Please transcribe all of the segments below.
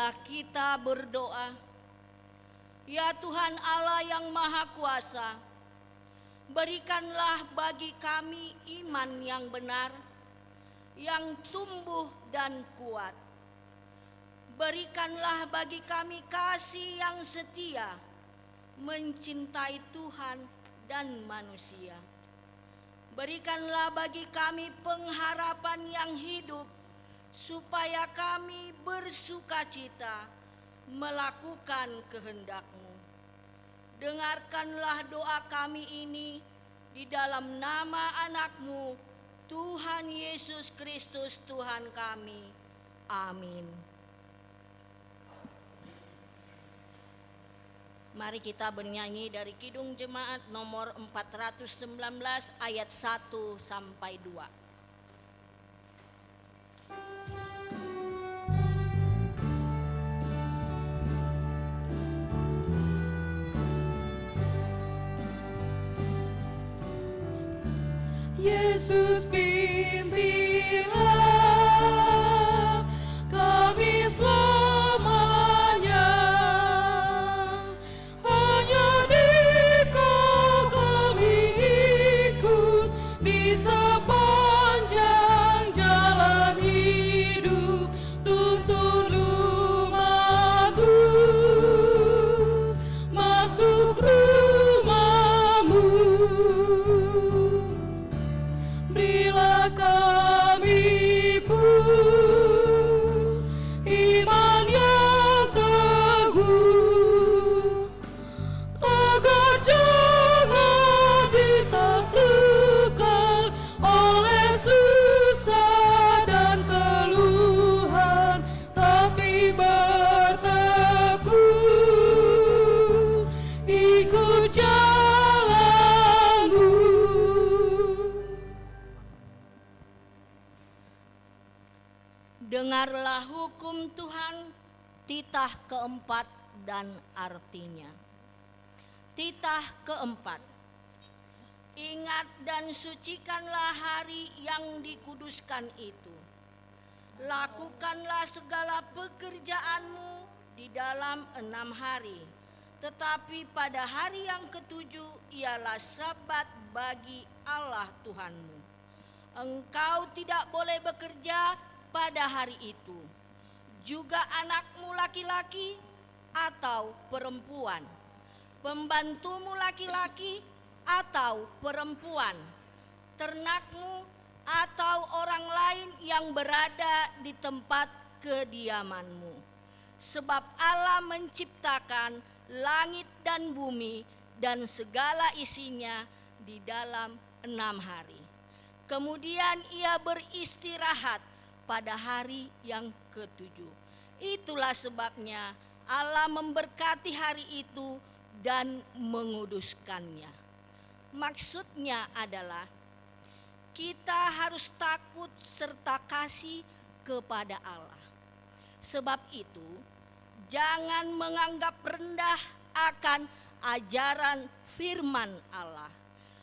Marilah kita berdoa. Ya Tuhan Allah yang Maha Kuasa, berikanlah bagi kami iman yang benar, yang tumbuh dan kuat. Berikanlah bagi kami kasih yang setia, mencintai Tuhan dan manusia. Berikanlah bagi kami pengharapan yang hidup, supaya kami bersukacita melakukan kehendak-Mu. Dengarkanlah doa kami ini di dalam nama anak-Mu, Tuhan Yesus Kristus Tuhan kami. Amin. Mari kita bernyanyi dari Kidung Jemaat nomor 419 ayat 1 sampai 2. Yesus pimpinlah kami selamanya, hanya di-Kau kami ikut di sepanjang jalan hidup. Tuntun umat-Mu masuk rumah-Mu. Berilah kami pun iman yang teguh, agar jangan ditaklukkan oleh susah dan keluhan, tapi bertekun ikut jalan-Mu. Dengarlah hukum Tuhan, titah keempat dan artinya. Titah keempat. Ingat dan sucikanlah hari yang dikuduskan itu. Lakukanlah segala pekerjaanmu di dalam 6 hari. Tetapi pada hari yang ketujuh ialah Sabat bagi Allah Tuhanmu. Engkau tidak boleh bekerja pada hari itu, juga anakmu laki-laki atau perempuan, pembantumu laki-laki atau perempuan, ternakmu atau orang lain yang berada di tempat kediamanmu. Sebab Allah menciptakan langit dan bumi dan segala isinya di dalam 6 hari. Kemudian Ia beristirahat pada hari yang ketujuh. Itulah sebabnya Allah memberkati hari itu dan menguduskannya. Maksudnya adalah kita harus takut serta kasih kepada Allah. Sebab itu, jangan menganggap rendah akan ajaran firman Allah.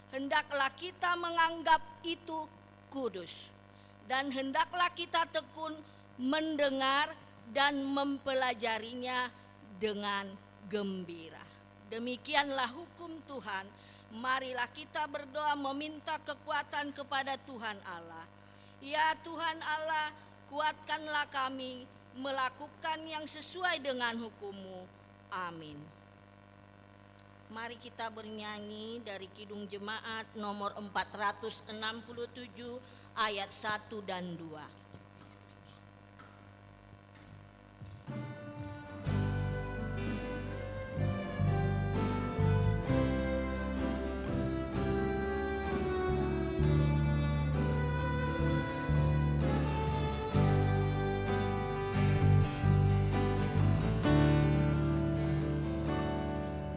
Hendaklah kita menganggap itu kudus. Dan hendaklah kita tekun mendengar dan mempelajarinya dengan gembira. Demikianlah hukum Tuhan. Marilah kita berdoa meminta kekuatan kepada Tuhan Allah. Ya Tuhan Allah, kuatkanlah kami melakukan yang sesuai dengan hukum-Mu. Amin. Mari kita bernyanyi dari Kidung Jemaat nomor 467 ayat 1 dan 2.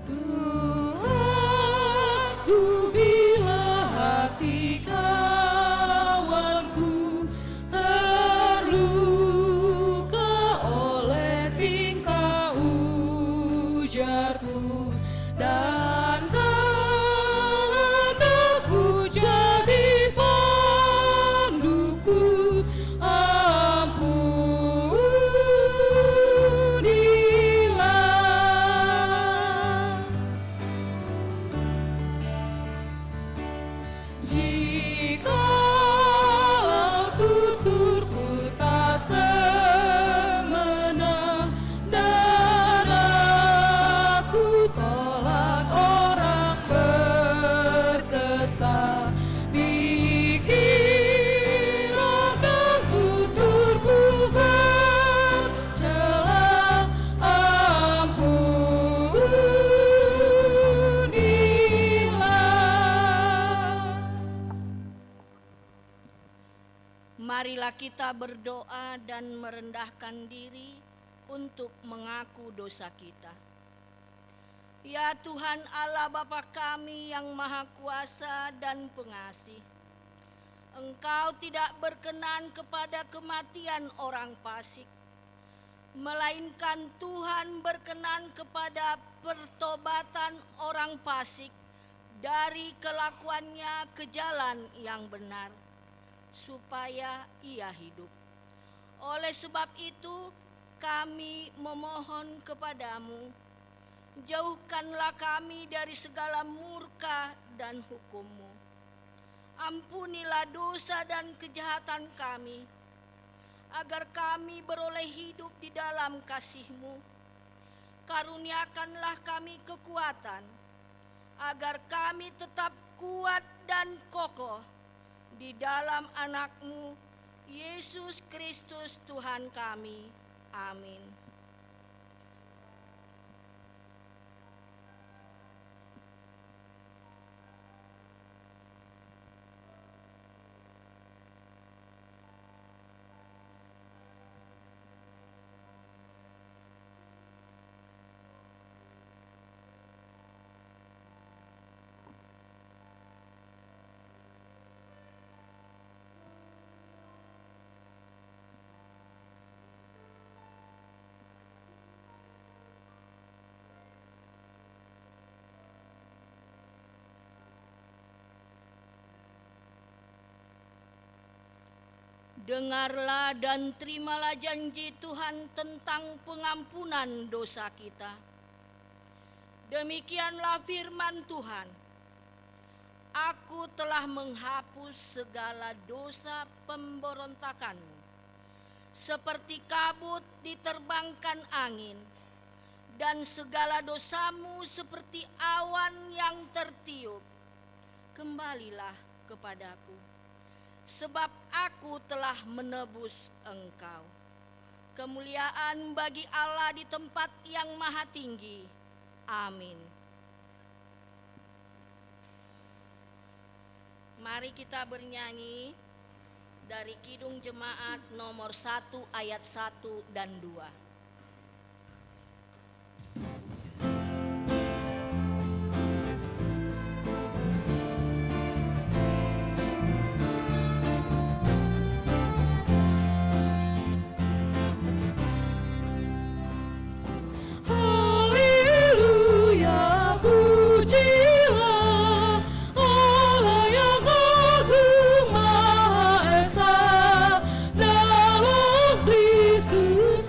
Tuhan, bila hati kawanku Jikalau tuturku tak semena dan aku tolak orang berkesan, pikiran dan tuturku bercela, ampunilah. Marilah kita berdoa dan merendahkan diri untuk mengaku dosa kita. Ya Tuhan Allah Bapa kami yang Maha Kuasa dan Pengasih, Engkau tidak berkenan kepada kematian orang fasik, melainkan Tuhan berkenan kepada pertobatan orang fasik dari kelakuannya ke jalan yang benar, supaya ia hidup. Oleh sebab itu, kami memohon kepadamu, jauhkanlah kami dari segala murka dan hukum-Mu. Ampunilah dosa dan kejahatan kami, agar kami beroleh hidup di dalam kasih-Mu. Karuniakanlah kami kekuatan, agar kami tetap kuat dan kokoh di dalam Anak-Mu, Yesus Kristus Tuhan kami. Amin. Dengarlah dan terimalah janji Tuhan tentang pengampunan dosa kita. Demikianlah firman Tuhan. Aku telah menghapus segala dosa pemberontakanmu, seperti kabut diterbangkan angin, dan segala dosamu seperti awan yang tertiup. Kembalilah kepadaku, sebab aku telah menebus engkau. Kemuliaan bagi Allah di tempat yang maha tinggi. Amin. Mari kita bernyanyi dari Kidung Jemaat nomor 1 ayat 1 dan 2. Haleluya, pujilah Allah yang agung Maha Esa, dalam Kristus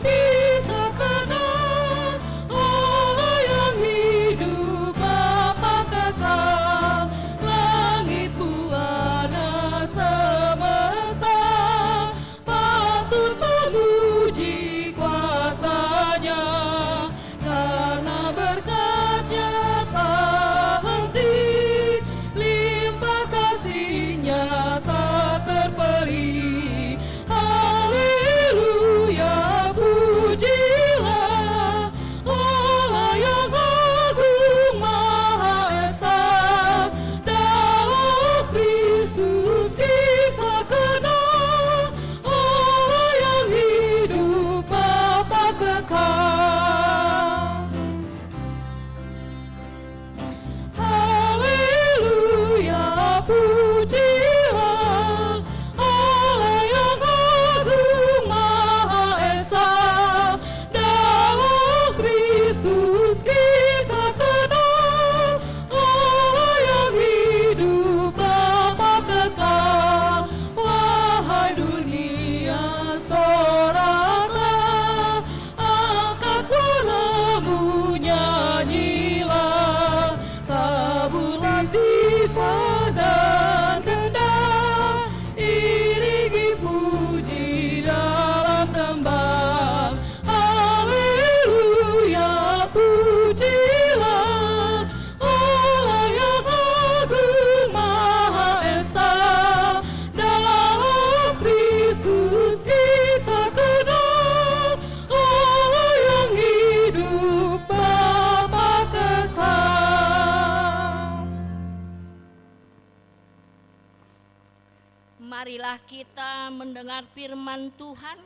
Marilah kita mendengar firman Tuhan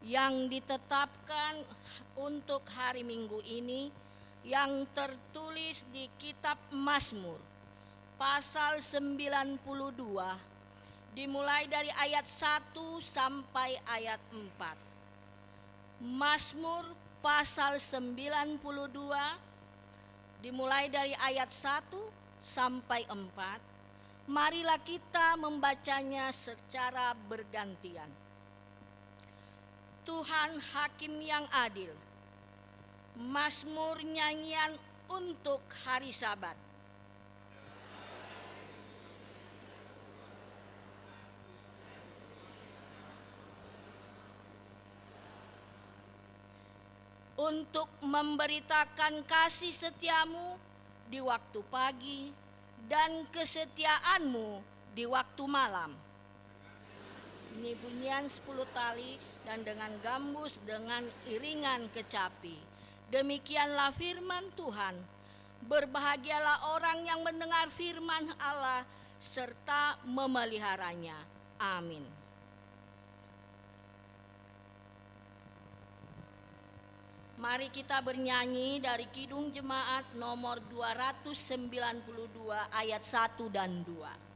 yang ditetapkan untuk hari Minggu ini, yang tertulis di kitab Mazmur pasal 92 dimulai dari ayat 1 sampai ayat 4. Mazmur pasal 92 dimulai dari ayat 1 sampai 4. Marilah kita membacanya secara bergantian. Tuhan Hakim yang adil. Mazmur nyanyian untuk hari Sabat. Untuk memberitakan kasih setiamu di waktu pagi dan kesetiaanmu di waktu malam. Ini bunyian 10 tali dan dengan gambus dengan iringan kecapi. Demikianlah firman Tuhan. Berbahagialah orang yang mendengar firman Allah serta memeliharanya. Amin. Mari kita bernyanyi dari Kidung Jemaat nomor 292 ayat 1 dan 2.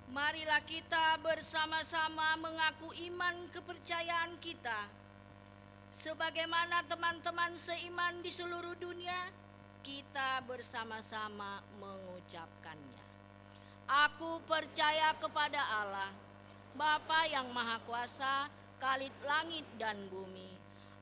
Marilah kita bersama-sama mengaku iman kepercayaan kita. Sebagaimana teman-teman seiman di seluruh dunia, kita bersama-sama mengucapkannya. Aku percaya kepada Allah, Bapa yang Maha Kuasa, Khalid langit dan bumi.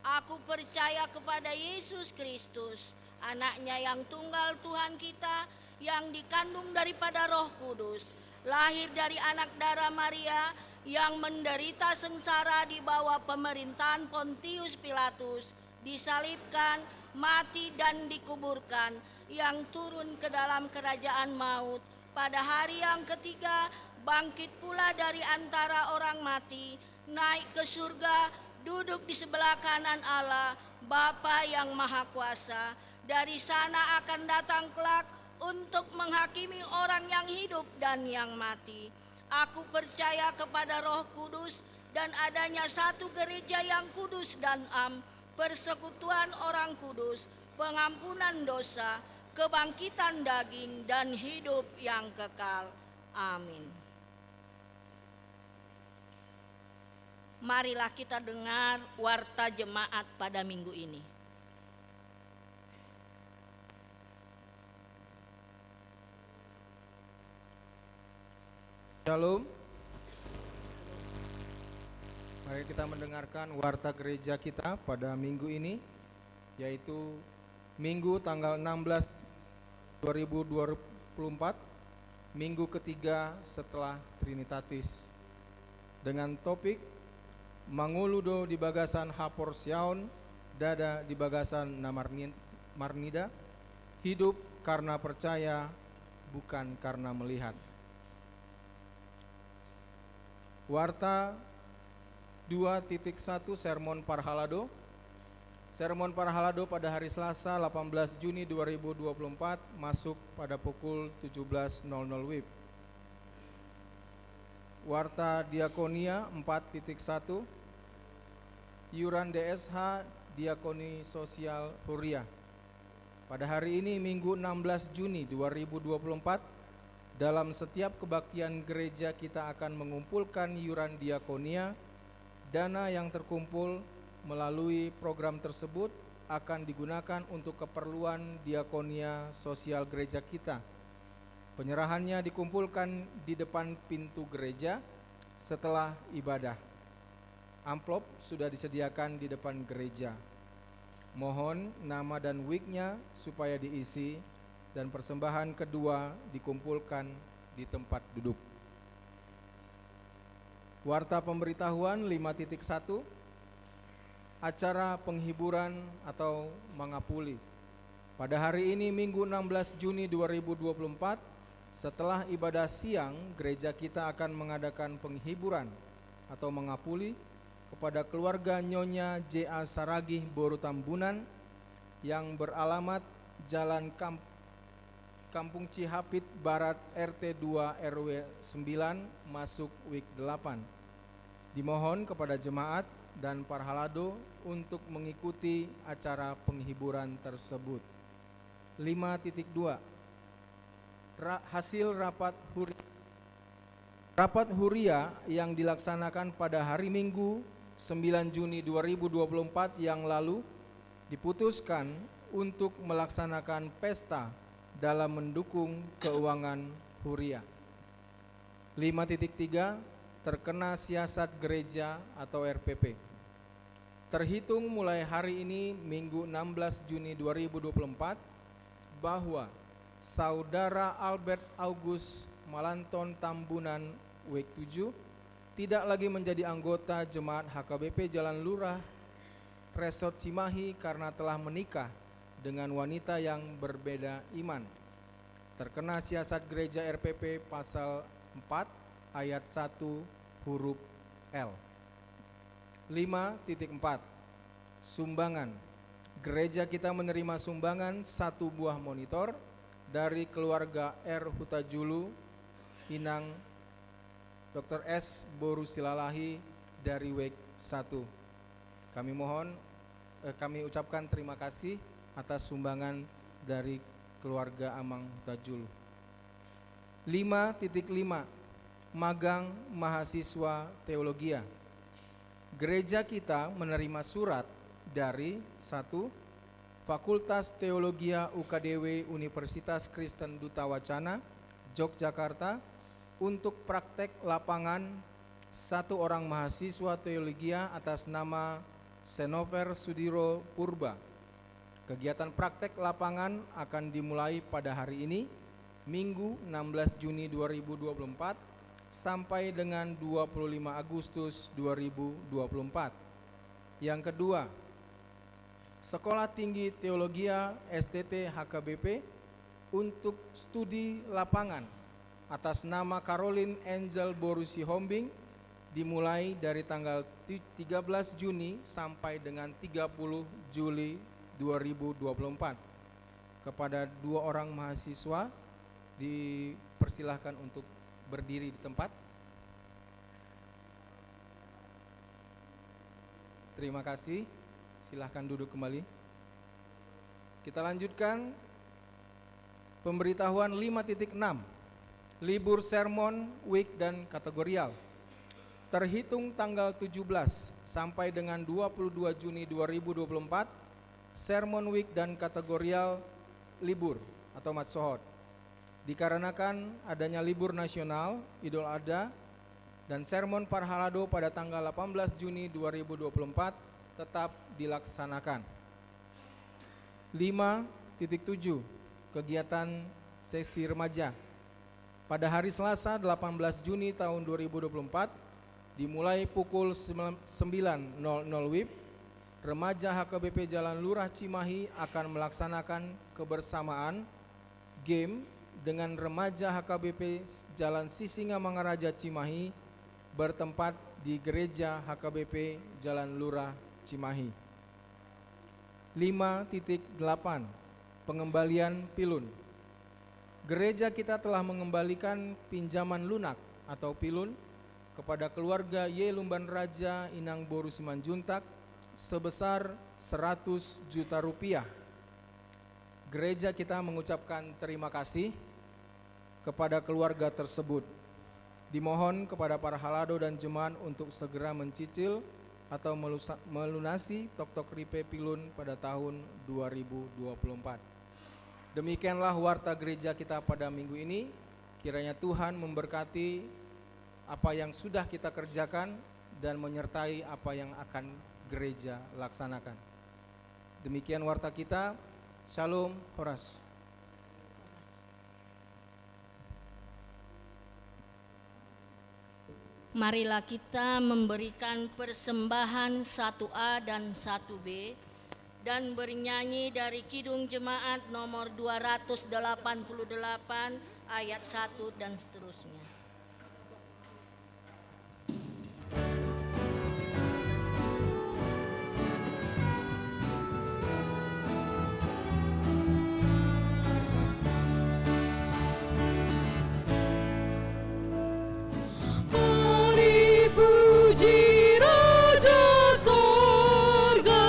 Aku percaya kepada Yesus Kristus, anaknya yang tunggal Tuhan kita, yang dikandung daripada Roh Kudus, lahir dari anak darah Maria, yang menderita sengsara di bawah pemerintahan Pontius Pilatus, disalibkan, mati dan dikuburkan, yang turun ke dalam kerajaan maut, pada hari yang ketiga bangkit pula dari antara orang mati, naik ke surga, duduk di sebelah kanan Allah, Bapa yang Maha Kuasa. Dari sana akan datang kelak untuk menghakimi orang yang hidup dan yang mati. Aku percaya kepada Roh Kudus dan adanya satu gereja yang kudus dan am, persekutuan orang kudus, pengampunan dosa, kebangkitan daging dan hidup yang kekal. Amin. Marilah kita dengar warta jemaat pada minggu ini. Shalom. Mari kita mendengarkan warta gereja kita pada minggu ini, yaitu Minggu tanggal 16 2024, minggu ketiga setelah Trinitatis, dengan topik Manguludo di bagasan Hapor Sion, dada di bagasan Marnida, hidup karena percaya bukan karena melihat. Warta 2.1 Sermon Parhalado. Sermon Parhalado pada hari Selasa 18 Juni 2024 masuk pada pukul 17.00 WIB. Warta Diakonia 4.1 Iuran DSH Diakoni Sosial Huria. Pada hari ini Minggu 16 Juni 2024, dalam setiap kebaktian gereja kita akan mengumpulkan iuran diakonia. Dana yang terkumpul melalui program tersebut akan digunakan untuk keperluan diakonia sosial gereja kita. Penyerahannya dikumpulkan di depan pintu gereja setelah ibadah. Amplop sudah disediakan di depan gereja. Mohon nama dan weeknya supaya diisi dan persembahan kedua dikumpulkan di tempat duduk. Warta pemberitahuan 5.1 acara penghiburan atau mangapuli. Pada hari ini Minggu 16 Juni 2024, setelah ibadah siang, gereja kita akan mengadakan penghiburan atau mangapuli kepada keluarga Nyonya J.A. Saragih Boru Tambunan yang beralamat Jalan Kampung Cihapit Barat RT 2 RW 9 masuk week 8. Dimohon kepada jemaat dan parhalado untuk mengikuti acara penghiburan tersebut. 5.2 Hasil Rapat Huria yang dilaksanakan pada hari Minggu 9 Juni 2024 yang lalu diputuskan untuk melaksanakan pesta dalam mendukung keuangan Huria. 5.3 Terkena siasat gereja atau RPP. Terhitung mulai hari ini Minggu 16 Juni 2024 bahwa Saudara Albert August Malanton Tambunan Week 7 tidak lagi menjadi anggota jemaat HKBP Jalan Lurah Resort Cimahi karena telah menikah dengan wanita yang berbeda iman. Terkena siasat gereja RPP pasal 4 ayat 1 huruf L. 5.4 Sumbangan. Gereja kita menerima sumbangan 1 buah monitor dari keluarga R. Hutajulu Inang Dr. S. Boru Silalahi dari WEK 1. Kami ucapkan terima kasih atas sumbangan dari keluarga Amang Hutajulu. 5.5 Magang mahasiswa teologia. Gereja kita menerima surat dari 1. Fakultas Teologia UKDW Universitas Kristen Duta Wacana, Yogyakarta, untuk praktek lapangan 1 orang mahasiswa teologia atas nama Senover Sudiro Purba. Kegiatan praktek lapangan akan dimulai pada hari ini, Minggu 16 Juni 2024, sampai dengan 25 Agustus 2024. Yang kedua, Sekolah Tinggi Teologia STT HKBP untuk studi lapangan atas nama Caroline Angel Borusi Hombing dimulai dari tanggal 13 Juni sampai dengan 30 Juli 2024. Kepada 2 orang mahasiswa dipersilahkan untuk berdiri di tempat. Terima kasih. Silahkan duduk kembali. Kita lanjutkan pemberitahuan 5.6 Libur sermon, week dan kategorial. Terhitung tanggal 17 sampai dengan 22 Juni 2024, sermon week dan kategorial libur atau matsohot. Dikarenakan adanya libur nasional, Idul Adha, dan sermon Parhalado pada tanggal 18 Juni 2024 tetap dilaksanakan. 5.7 Kegiatan sesi remaja. Pada hari Selasa 18 Juni tahun 2024 dimulai pukul 9.00 WIB, remaja HKBP Jalan Lurah Cimahi akan melaksanakan kebersamaan game dengan remaja HKBP Jalan Sisingamangaraja Cimahi bertempat di Gereja HKBP Jalan Lurah Cimahi. 5.8 Pengembalian pilun. Gereja kita telah mengembalikan pinjaman lunak atau pilun kepada keluarga Y. Lumban Raja Inang Boru Simanjuntak sebesar 100 juta rupiah. Gereja kita mengucapkan terima kasih kepada keluarga tersebut. Dimohon kepada para halado dan jemaat untuk segera mencicil atau melunasi tok-tok ripe pilun pada tahun 2024. Demikianlah warta gereja kita pada minggu ini. Kiranya Tuhan memberkati apa yang sudah kita kerjakan dan menyertai apa yang akan gereja laksanakan. Demikian warta kita. Shalom, Horas. Marilah kita memberikan persembahan 1A dan 1B dan bernyanyi dari Kidung Jemaat nomor 288 ayat 1 dan seterusnya. Mari puji Raja Sorga,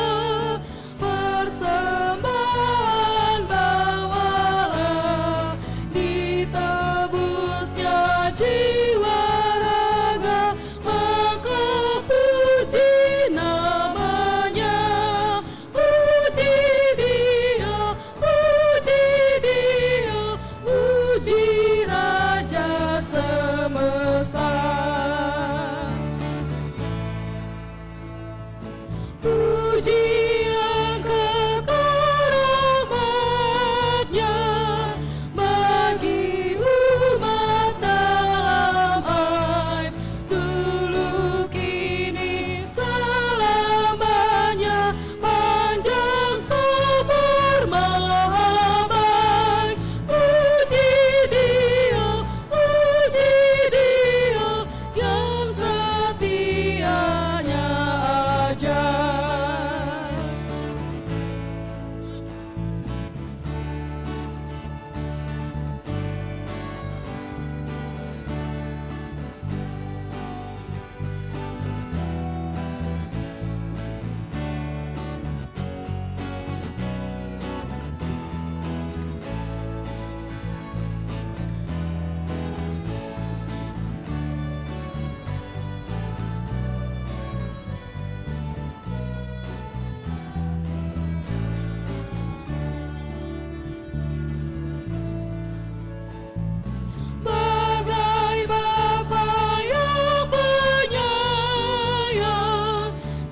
persembahan bawalah, ditebusnya jiwa raga, maka puji namanya. Puji Dia, puji Raja semesta. Puji yang kekal rahmat-Nya bagi umat dalam aib, dulu kini selamanya, panjang sabar maha baik. Puji Dia yang setianya aja. Bagai Bapa yang penyayang,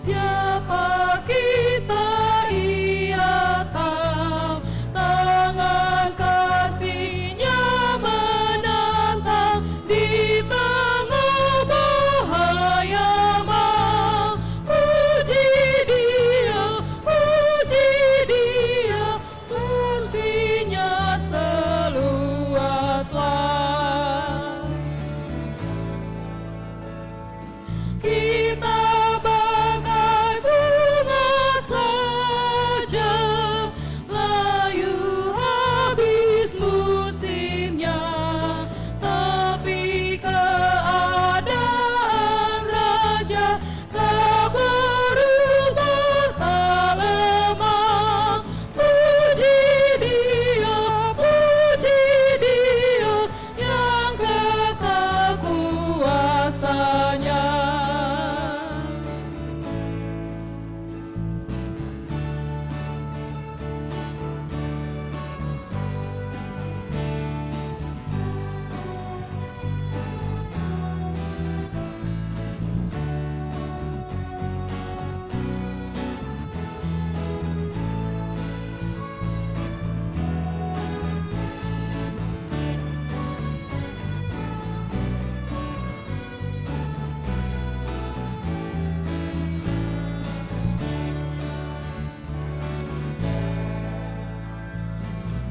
siapa kita Ia tahu, tangan kasih-Nya menantang di tengah bahaya mau. Puji Dia, kasih-Nya seluas lautan. Kita bagai bunga saja, layu habis musimnya, tapi keadaan Raja tak berubah, tak lemah. Puji Dia yang kekal kuasa-Nya.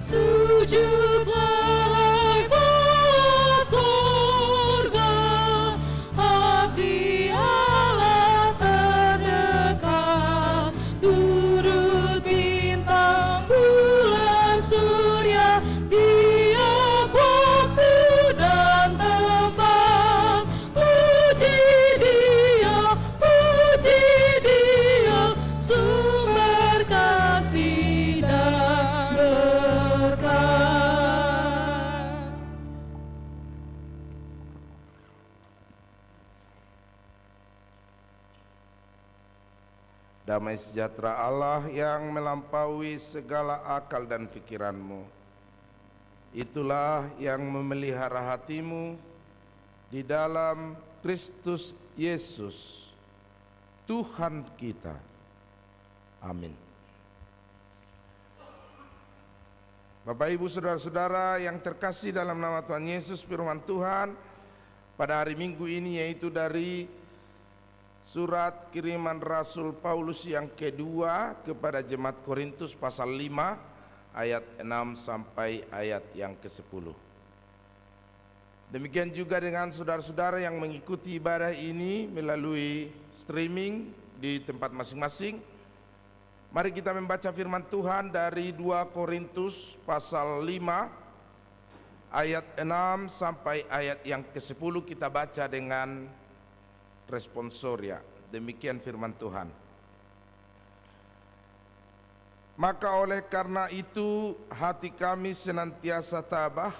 Sujudlah Damai sejahtera Allah yang melampaui segala akal dan pikiranmu, itulah yang memelihara hatimu di dalam Kristus Yesus, Tuhan kita. Amin. Bapak, Ibu, saudara-saudara yang terkasih dalam nama Tuhan Yesus, firman Tuhan pada hari Minggu ini yaitu dari surat kiriman Rasul Paulus yang kedua kepada jemaat Korintus pasal 5 ayat 6 sampai ayat yang ke-10. Demikian juga dengan saudara-saudara yang mengikuti ibadah ini melalui streaming di tempat masing-masing. Mari kita membaca firman Tuhan dari 2 Korintus pasal 5 ayat 6 sampai ayat yang ke-10. Kita baca dengan responsoria. Demikian firman Tuhan. Maka oleh karena itu hati kami senantiasa tabah,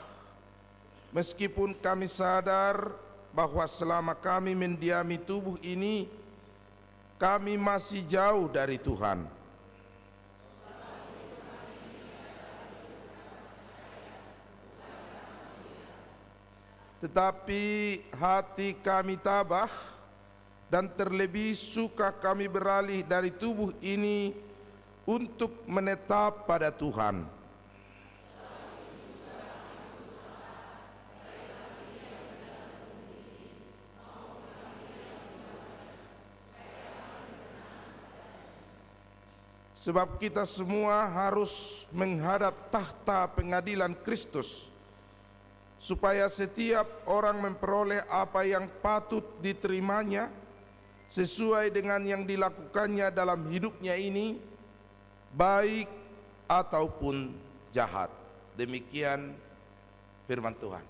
meskipun kami sadar bahwa selama kami mendiami tubuh ini, kami masih jauh dari Tuhan. Tetapi hati kami tabah, dan terlebih suka kami beralih dari tubuh ini untuk menetap pada Tuhan. Sebab kita semua harus menghadap tahta pengadilan Kristus, supaya setiap orang memperoleh apa yang patut diterimanya sesuai dengan yang dilakukannya dalam hidupnya ini, baik ataupun jahat. Demikian firman Tuhan.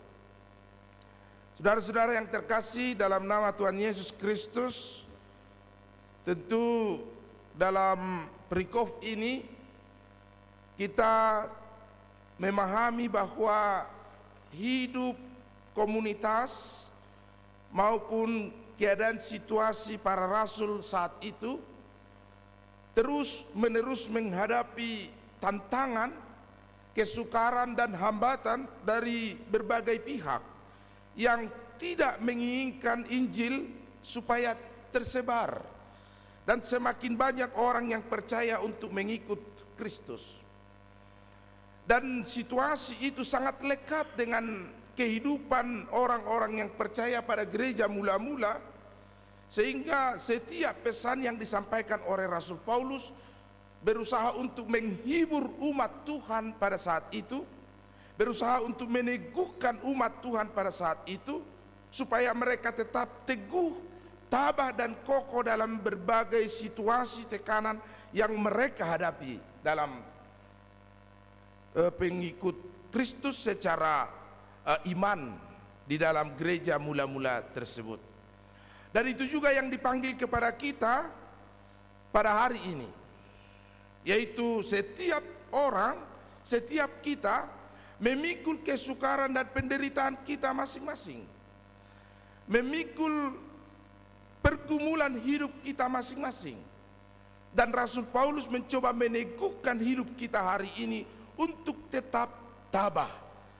Saudara-saudara yang terkasih dalam nama Tuhan Yesus Kristus, tentu dalam perikop ini kita memahami bahwa hidup komunitas maupun keadaan situasi para rasul saat itu terus menerus menghadapi tantangan, kesukaran dan hambatan dari berbagai pihak yang tidak menginginkan Injil supaya tersebar dan semakin banyak orang yang percaya untuk mengikut Kristus. Dan situasi itu sangat lekat dengan kehidupan orang-orang yang percaya pada gereja mula-mula, sehingga setiap pesan yang disampaikan oleh Rasul Paulus berusaha untuk menghibur umat Tuhan pada saat itu, berusaha untuk meneguhkan umat Tuhan pada saat itu, supaya mereka tetap teguh, tabah dan kokoh dalam berbagai situasi tekanan yang mereka hadapi dalam pengikut Kristus secara iman di dalam gereja mula-mula tersebut. Dan itu juga yang dipanggil kepada kita pada hari ini, yaitu setiap orang, setiap kita memikul kesukaran dan penderitaan kita masing-masing, memikul pergumulan hidup kita masing-masing. Dan Rasul Paulus mencoba meneguhkan hidup kita hari ini untuk tetap tabah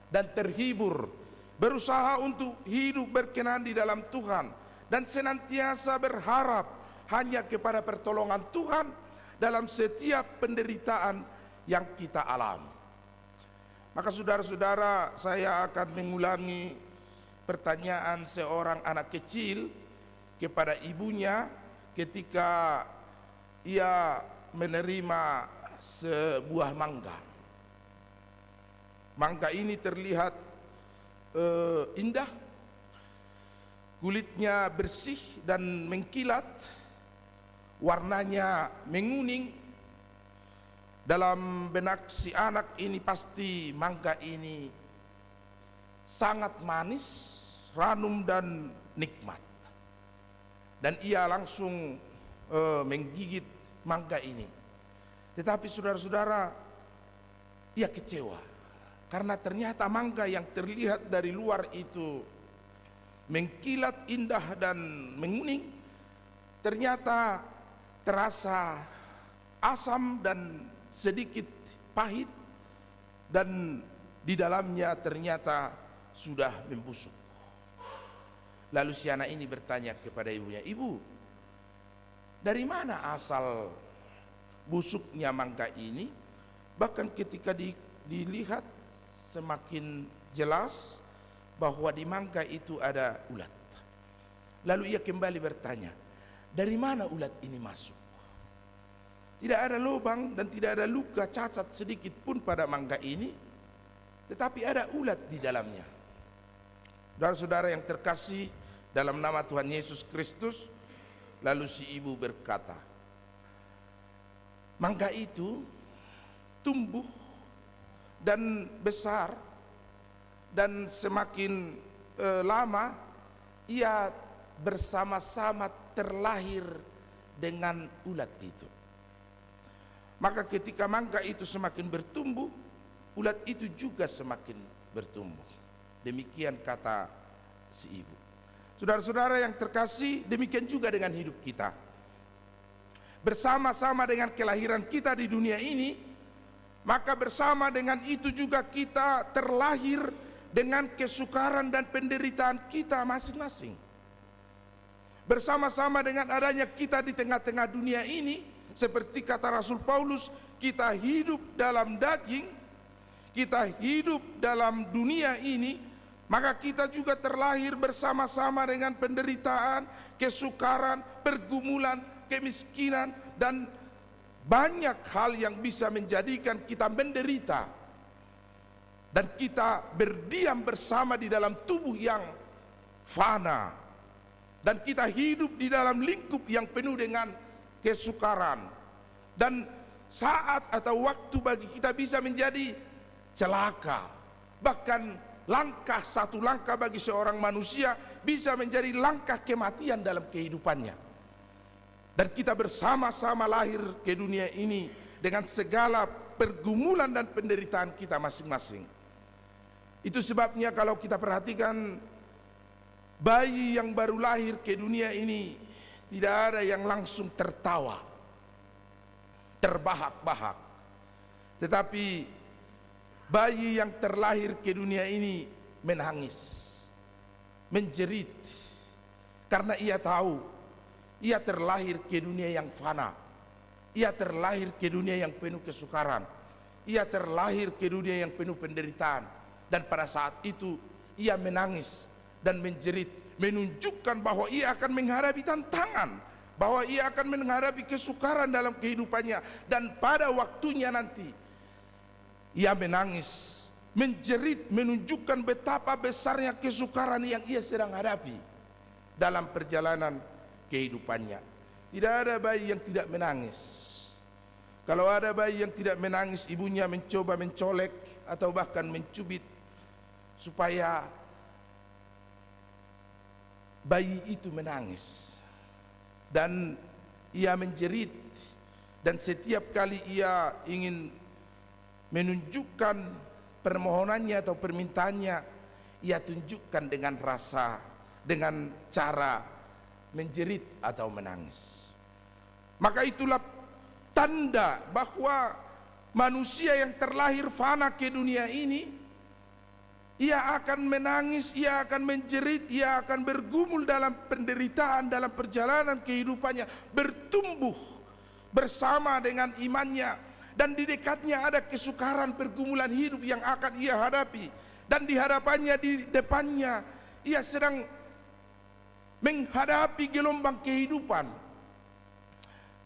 dan terhibur, berusaha untuk hidup berkenan di dalam Tuhan, dan senantiasa berharap hanya kepada pertolongan Tuhan dalam setiap penderitaan yang kita alami. Maka saudara-saudara, saya akan mengulangi pertanyaan seorang anak kecil kepada ibunya ketika ia menerima sebuah mangga. Mangga ini terlihat indah, kulitnya bersih dan mengkilat, warnanya menguning. Dalam benak si anak ini pasti mangga ini sangat manis, ranum dan nikmat. Dan ia langsung menggigit mangga ini. Tetapi saudara-saudara, ia kecewa karena ternyata mangga yang terlihat dari luar itu mengkilat indah dan menguning, ternyata terasa asam dan sedikit pahit, dan di dalamnya ternyata sudah membusuk. Lalu si anak ini bertanya kepada ibunya, "Ibu, dari mana asal busuknya mangga ini?" Bahkan ketika dilihat semakin jelas bahwa di mangga itu ada ulat. Lalu ia kembali bertanya, "Dari mana ulat ini masuk?" Tidak ada lubang dan tidak ada luka cacat sedikit pun pada mangga ini, tetapi ada ulat di dalamnya. Saudara-saudara yang terkasih dalam nama Tuhan Yesus Kristus, lalu si ibu berkata, mangga itu tumbuh dan besar, dan semakin lama ia bersama-sama terlahir dengan ulat itu. Maka ketika mangga itu semakin bertumbuh, ulat itu juga semakin bertumbuh. Demikian kata si ibu. Saudara-saudara yang terkasih, demikian juga dengan hidup kita. Bersama-sama dengan kelahiran kita di dunia ini, maka bersama dengan itu juga kita terlahir dengan kesukaran dan penderitaan kita masing-masing. Bersama-sama dengan adanya kita di tengah-tengah dunia ini, seperti kata Rasul Paulus, kita hidup dalam daging, kita hidup dalam dunia ini, maka kita juga terlahir bersama-sama dengan penderitaan, kesukaran, pergumulan, kemiskinan, dan banyak hal yang bisa menjadikan kita menderita. Dan kita berdiam bersama di dalam tubuh yang fana, dan kita hidup di dalam lingkup yang penuh dengan kesukaran, dan saat atau waktu bagi kita bisa menjadi celaka. Bahkan satu langkah bagi seorang manusia bisa menjadi langkah kematian dalam kehidupannya. Dan kita bersama-sama lahir ke dunia ini dengan segala pergumulan dan penderitaan kita masing-masing. Itu sebabnya kalau kita perhatikan, bayi yang baru lahir ke dunia ini tidak ada yang langsung tertawa, terbahak-bahak. Tetapi bayi yang terlahir ke dunia ini menangis, menjerit, karena ia tahu ia terlahir ke dunia yang fana, ia terlahir ke dunia yang penuh kesukaran, ia terlahir ke dunia yang penuh penderitaan. Dan pada saat itu ia menangis dan menjerit, menunjukkan bahwa ia akan menghadapi tantangan, bahwa ia akan menghadapi kesukaran dalam kehidupannya. Dan pada waktunya nanti ia menangis, menjerit, menunjukkan betapa besarnya kesukaran yang ia sedang hadapi dalam perjalanan kehidupannya. Tidak ada bayi yang tidak menangis. Kalau ada bayi yang tidak menangis, ibunya mencoba mencolek atau bahkan mencubit supaya bayi itu menangis, dan ia menjerit, dan setiap kali ia ingin menunjukkan permohonannya atau permintaannya, ia tunjukkan dengan rasa, dengan cara menjerit atau menangis. Maka itulah tanda bahwa manusia yang terlahir fana ke dunia ini, ia akan menangis, ia akan menjerit, ia akan bergumul dalam penderitaan dalam perjalanan kehidupannya, bertumbuh bersama dengan imannya, dan di dekatnya ada kesukaran pergumulan hidup yang akan ia hadapi, dan di hadapannya, di depannya ia sedang menghadapi gelombang kehidupan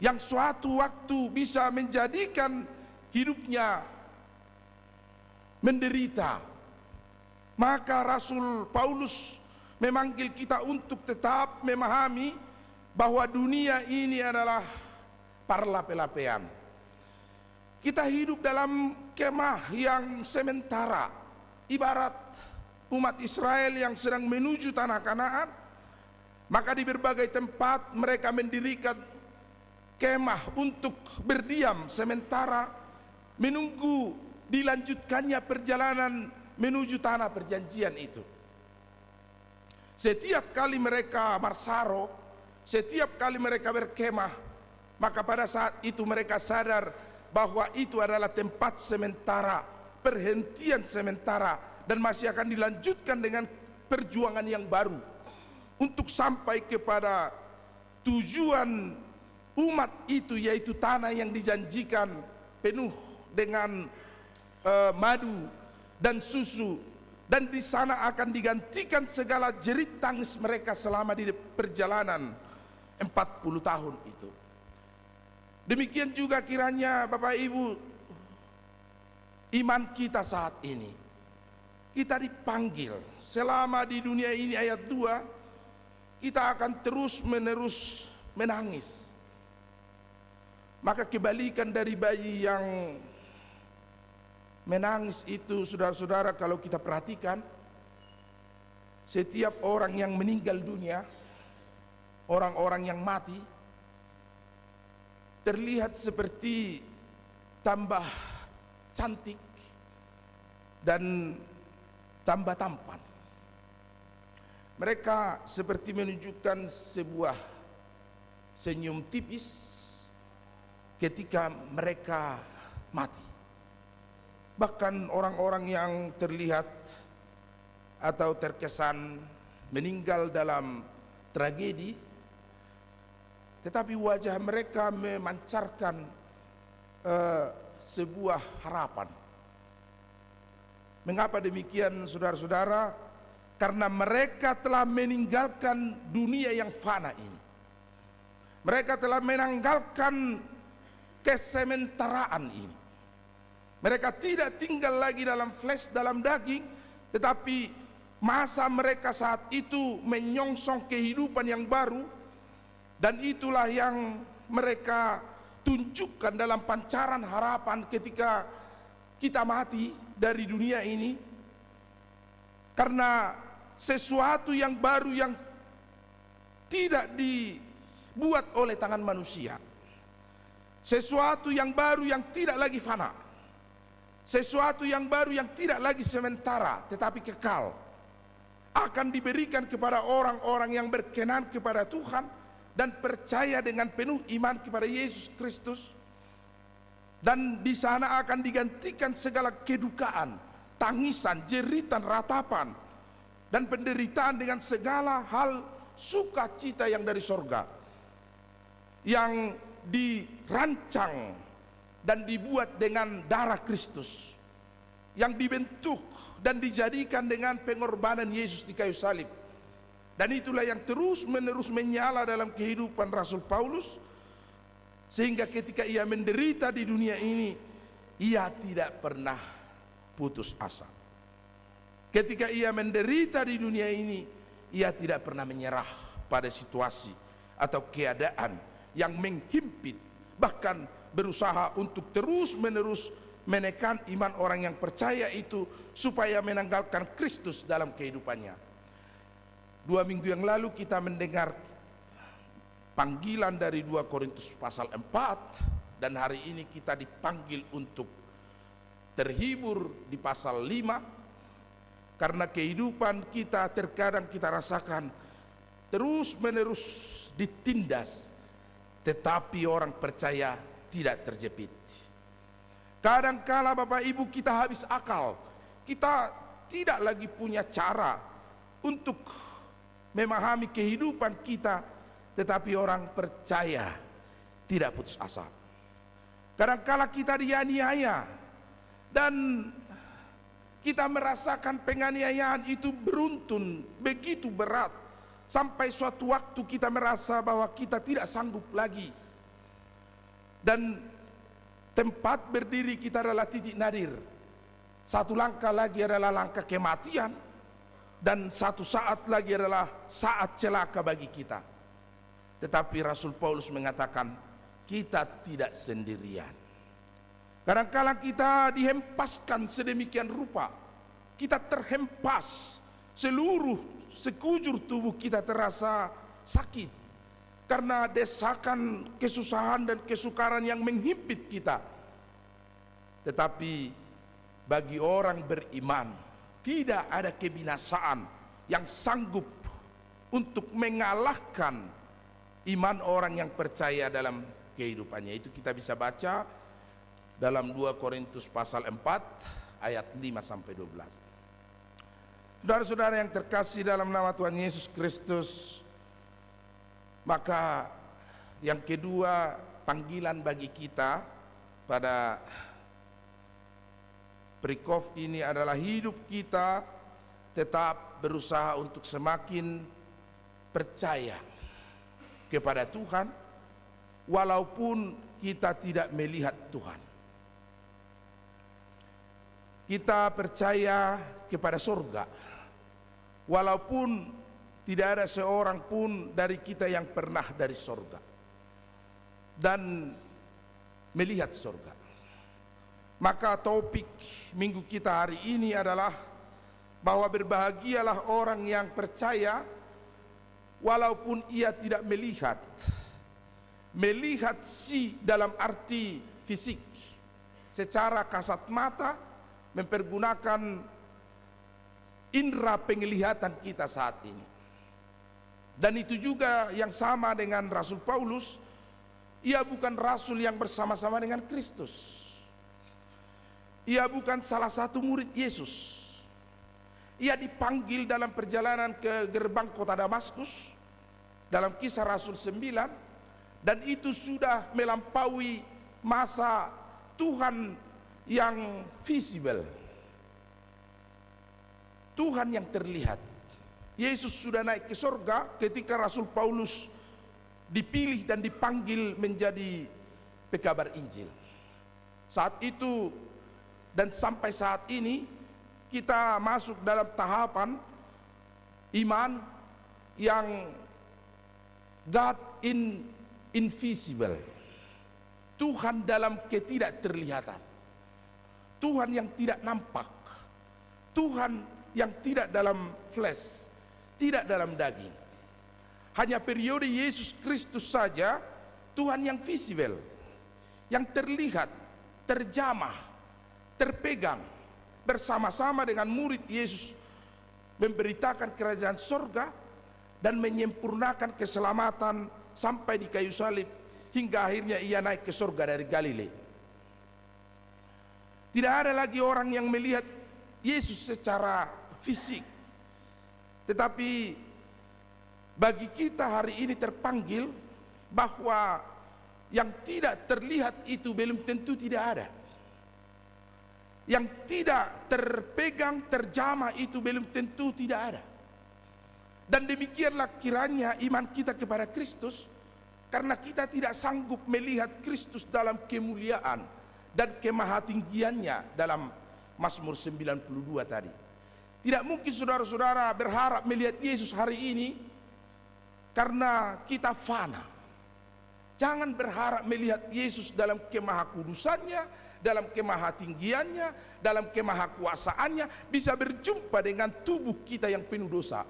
yang suatu waktu bisa menjadikan hidupnya menderita. Maka Rasul Paulus memanggil kita untuk tetap memahami bahwa dunia ini adalah parlape-lapean. Kita hidup dalam kemah yang sementara, ibarat umat Israel yang sedang menuju tanah Kanaan. Maka di berbagai tempat mereka mendirikan kemah untuk berdiam sementara, menunggu dilanjutkannya perjalanan menuju tanah perjanjian itu. Setiap kali mereka marsaro, setiap kali mereka berkemah, maka pada saat itu mereka sadar bahwa itu adalah tempat sementara, perhentian sementara, dan masih akan dilanjutkan dengan perjuangan yang baru untuk sampai kepada tujuan umat itu, yaitu tanah yang dijanjikan penuh dengan madu dan susu, dan di sana akan digantikan segala jerit tangis mereka selama di perjalanan 40 tahun itu. Demikian juga kiranya Bapak Ibu, iman kita saat ini, kita dipanggil selama di dunia ini. Ayat 2, kita akan terus menerus menangis. Maka kebalikan dari bayi yang menangis itu, saudara-saudara, kalau kita perhatikan, setiap orang yang meninggal dunia, orang-orang yang mati, terlihat seperti tambah cantik dan tambah tampan. Mereka seperti menunjukkan sebuah senyum tipis ketika mereka mati. Bahkan orang-orang yang terlihat atau terkesan meninggal dalam tragedi, tetapi wajah mereka memancarkan sebuah harapan. Mengapa demikian, saudara-saudara? Karena mereka telah meninggalkan dunia yang fana ini. Mereka telah menanggalkan kesementaraan ini. Mereka tidak tinggal lagi dalam flesh, dalam daging, tetapi masa mereka saat itu menyongsong kehidupan yang baru, dan itulah yang mereka tunjukkan dalam pancaran harapan ketika kita mati dari dunia ini. Karena sesuatu yang baru yang tidak dibuat oleh tangan manusia, sesuatu yang baru yang tidak lagi fana, sesuatu yang baru yang tidak lagi sementara tetapi kekal, akan diberikan kepada orang-orang yang berkenan kepada Tuhan dan percaya dengan penuh iman kepada Yesus Kristus. Dan di sana akan digantikan segala kedukaan, tangisan, jeritan, ratapan, dan penderitaan dengan segala hal sukacita yang dari sorga, yang dirancang dan dibuat dengan darah Kristus, yang dibentuk dan dijadikan dengan pengorbanan Yesus di kayu salib. Dan itulah yang terus menerus menyala dalam kehidupan Rasul Paulus, sehingga ketika ia menderita di dunia ini, ia tidak pernah putus asa. Ketika ia menderita di dunia ini, ia tidak pernah menyerah pada situasi atau keadaan yang menghimpit, bahkan berusaha untuk terus menerus menekan iman orang yang percaya itu supaya menanggalkan Kristus dalam kehidupannya. 2 minggu yang lalu kita mendengar panggilan dari 2 Korintus pasal 4, dan hari ini kita dipanggil untuk terhibur di pasal 5, karena kehidupan kita terkadang kita rasakan terus menerus ditindas, tetapi orang percaya tidak terjepit. Kadangkala Bapak Ibu kita habis akal, kita tidak lagi punya cara untuk memahami kehidupan kita, tetapi orang percaya tidak putus asa. Kadangkala kita dianiaya dan kita merasakan penganiayaan itu beruntun, begitu berat, sampai suatu waktu kita merasa bahwa kita tidak sanggup lagi, dan tempat berdiri kita adalah titik nadir. Satu langkah lagi adalah langkah kematian, dan satu saat lagi adalah saat celaka bagi kita. Tetapi Rasul Paulus mengatakan kita tidak sendirian. Kadang-kadang kita dihempaskan sedemikian rupa, kita terhempas, seluruh sekujur tubuh kita terasa sakit karena desakan kesusahan dan kesukaran yang menghimpit kita. Tetapi bagi orang beriman, tidak ada kebinasaan yang sanggup untuk mengalahkan iman orang yang percaya dalam kehidupannya. Itu kita bisa baca dalam 2 Korintus pasal 4 ayat 5 sampai 12. Saudara-saudara yang terkasih dalam nama Tuhan Yesus Kristus, maka yang kedua panggilan bagi kita pada perikop ini adalah hidup kita tetap berusaha untuk semakin percaya kepada Tuhan walaupun kita tidak melihat Tuhan. Kita percaya kepada surga walaupun tidak ada seorang pun dari kita yang pernah dari surga dan melihat surga. Maka topik minggu kita hari ini adalah bahwa berbahagialah orang yang percaya walaupun ia tidak melihat. Melihat sih dalam arti fisik, secara kasat mata, mempergunakan indera penglihatan kita saat ini. Dan itu juga yang sama dengan Rasul Paulus. Ia bukan rasul yang bersama-sama dengan Kristus. Ia bukan salah satu murid Yesus. Ia dipanggil dalam perjalanan ke gerbang kota Damaskus dalam Kisah Rasul 9, dan itu sudah melampaui masa Tuhan yang visible, Tuhan yang terlihat. Yesus sudah naik ke surga ketika Rasul Paulus dipilih dan dipanggil menjadi pekabar Injil. Saat itu dan sampai saat ini kita masuk dalam tahapan iman yang God invisible, Tuhan dalam ketidakterlihatan, Tuhan yang tidak nampak, Tuhan yang tidak dalam flesh, tidak dalam daging. Hanya periode Yesus Kristus saja Tuhan yang visible, yang terlihat, terjamah, terpegang bersama-sama dengan murid Yesus memberitakan kerajaan surga dan menyempurnakan keselamatan sampai di kayu salib hingga akhirnya ia naik ke surga dari Galilea. Tidak ada lagi orang yang melihat Yesus secara fisik, tetapi bagi kita hari ini terpanggil bahwa yang tidak terlihat itu belum tentu tidak ada. Yang tidak terpegang, terjamah itu belum tentu tidak ada. Dan demikianlah kiranya iman kita kepada Kristus, karena kita tidak sanggup melihat Kristus dalam kemuliaan dan kemahatinggiannya dalam Mazmur 92 tadi. Tidak mungkin saudara-saudara berharap melihat Yesus hari ini karena kita fana. Jangan berharap melihat Yesus dalam kemahakudusannya, dalam kemahatinggiannya, dalam kemahakuasaannya, bisa berjumpa dengan tubuh kita yang penuh dosa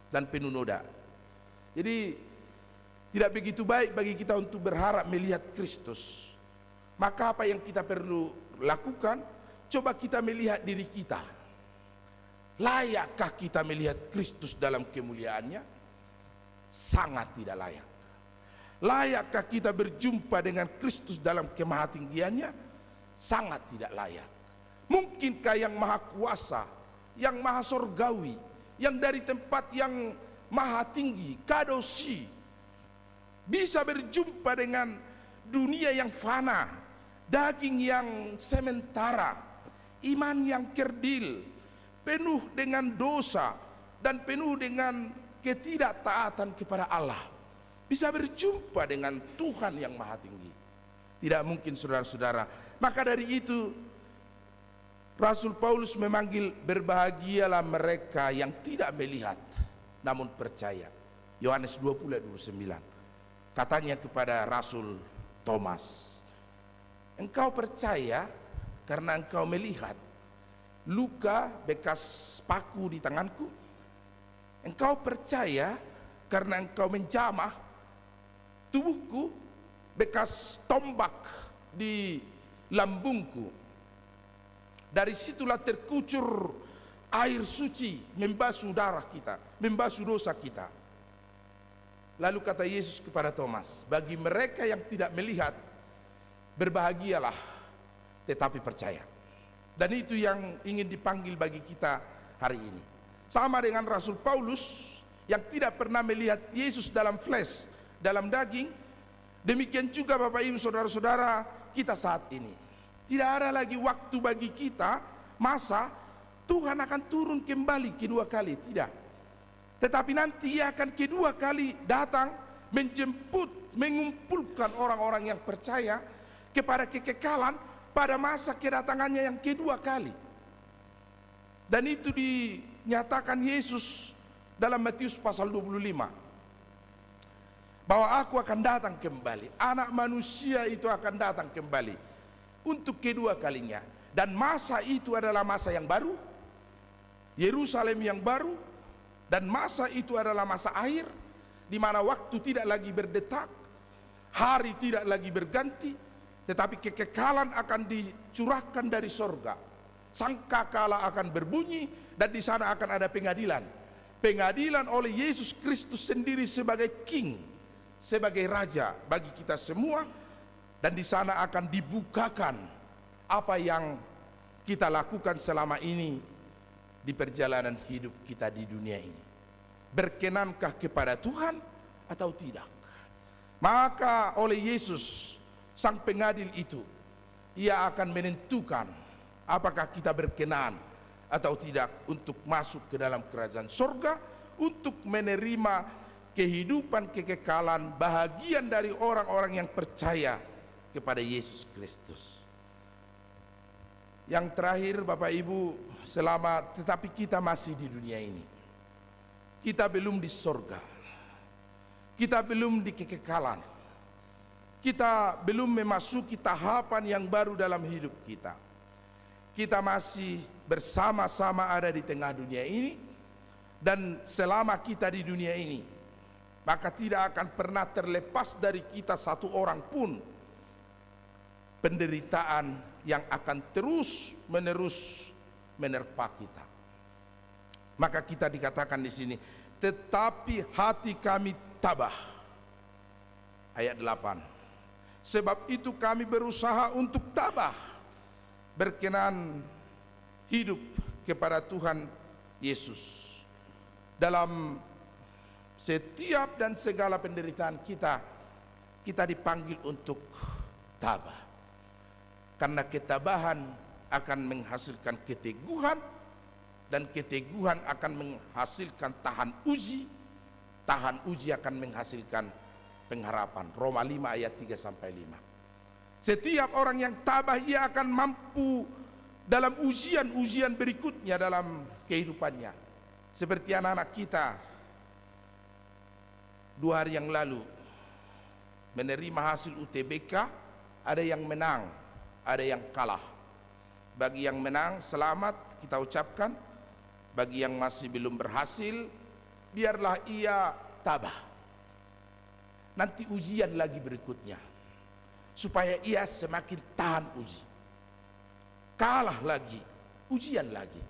dan penuh noda. Jadi tidak begitu baik bagi kita untuk berharap melihat Kristus. Maka apa yang kita perlu lakukan? Coba kita melihat diri kita. Layakkah kita melihat Kristus dalam kemuliaannya? Sangat tidak layak. Layakkah kita berjumpa dengan Kristus dalam kemahatinggiannya? Sangat tidak layak. Mungkinkah yang maha kuasa, yang maha surgawi, yang dari tempat yang maha tinggi, kadosi, bisa berjumpa dengan dunia yang fana, daging yang sementara, iman yang kerdil, penuh dengan dosa dan penuh dengan ketidaktaatan kepada Allah, bisa berjumpa dengan Tuhan yang maha tinggi? Tidak mungkin, saudara-saudara. Maka dari itu Rasul Paulus memanggil berbahagialah mereka yang tidak melihat namun percaya. Yohanes 20:29. Katanya kepada Rasul Thomas, engkau percaya karena engkau melihat luka bekas paku di tanganku. Engkau percaya karena engkau menjamah tubuhku, bekas tombak di lambungku. Dari situlah terkucur air suci membasuh darah kita, membasuh dosa kita. Lalu kata Yesus kepada Thomas, bagi mereka yang tidak melihat, berbahagialah tetapi percaya. Dan itu yang ingin dipanggil bagi kita hari ini. Sama dengan Rasul Paulus yang tidak pernah melihat Yesus dalam flesh, dalam daging. Demikian juga Bapak Ibu Saudara-saudara kita saat ini. Tidak ada lagi waktu bagi kita, masa Tuhan akan turun kembali kedua kali, tidak. Tetapi nanti Ia akan kedua kali datang menjemput, mengumpulkan orang-orang yang percaya kepada kekekalan pada masa kedatangannya yang kedua kali. Dan itu dinyatakan Yesus dalam Matius pasal 25. Bahwa aku akan datang kembali, anak manusia itu akan datang kembali untuk kedua kalinya. Dan masa itu adalah masa yang baru, Yerusalem yang baru, dan masa itu adalah masa akhir, di mana waktu tidak lagi berdetak, hari tidak lagi berganti, tetapi kekekalan akan dicurahkan dari sorga. Sangkakala akan berbunyi, dan di sana akan ada pengadilan. Pengadilan oleh Yesus Kristus sendiri sebagai King, sebagai Raja bagi kita semua, dan di sana akan dibukakan apa yang kita lakukan selama ini di perjalanan hidup kita di dunia ini. Berkenankah kepada Tuhan atau tidak? Maka oleh Yesus sang pengadil itu, Ia akan menentukan apakah kita berkenan atau tidak untuk masuk ke dalam kerajaan surga, untuk menerima kehidupan kekekalan, bahagian dari orang-orang yang percaya kepada Yesus Kristus. Yang terakhir Bapak Ibu, tetapi kita masih di dunia ini. Kita belum di surga. Kita belum di kekekalan. Kita belum memasuki tahapan yang baru dalam hidup kita. Kita masih bersama-sama ada di tengah dunia ini. Dan selama kita di dunia ini, maka tidak akan pernah terlepas dari kita satu orang pun penderitaan yang akan terus menerus menerpa kita. Maka kita dikatakan di sini, tetapi hati kami tabah. Ayat 8. Sebab itu kami berusaha untuk tabah, berkenan hidup kepada Tuhan Yesus. Dalam setiap dan segala penderitaan kita, kita dipanggil untuk tabah. Karena ketabahan akan menghasilkan keteguhan, dan keteguhan akan menghasilkan tahan uji akan menghasilkan pengharapan. Roma 5 ayat 3-5. Setiap orang yang tabah, ia akan mampu dalam ujian-ujian berikutnya dalam kehidupannya. Seperti anak-anak kita 2 hari yang lalu menerima hasil UTBK, ada yang menang, ada yang kalah. Bagi yang menang selamat kita ucapkan, bagi yang masih belum berhasil biarlah ia tabah. Nanti ujian lagi berikutnya, supaya ia semakin tahan uji. Kalah lagi, ujian lagi,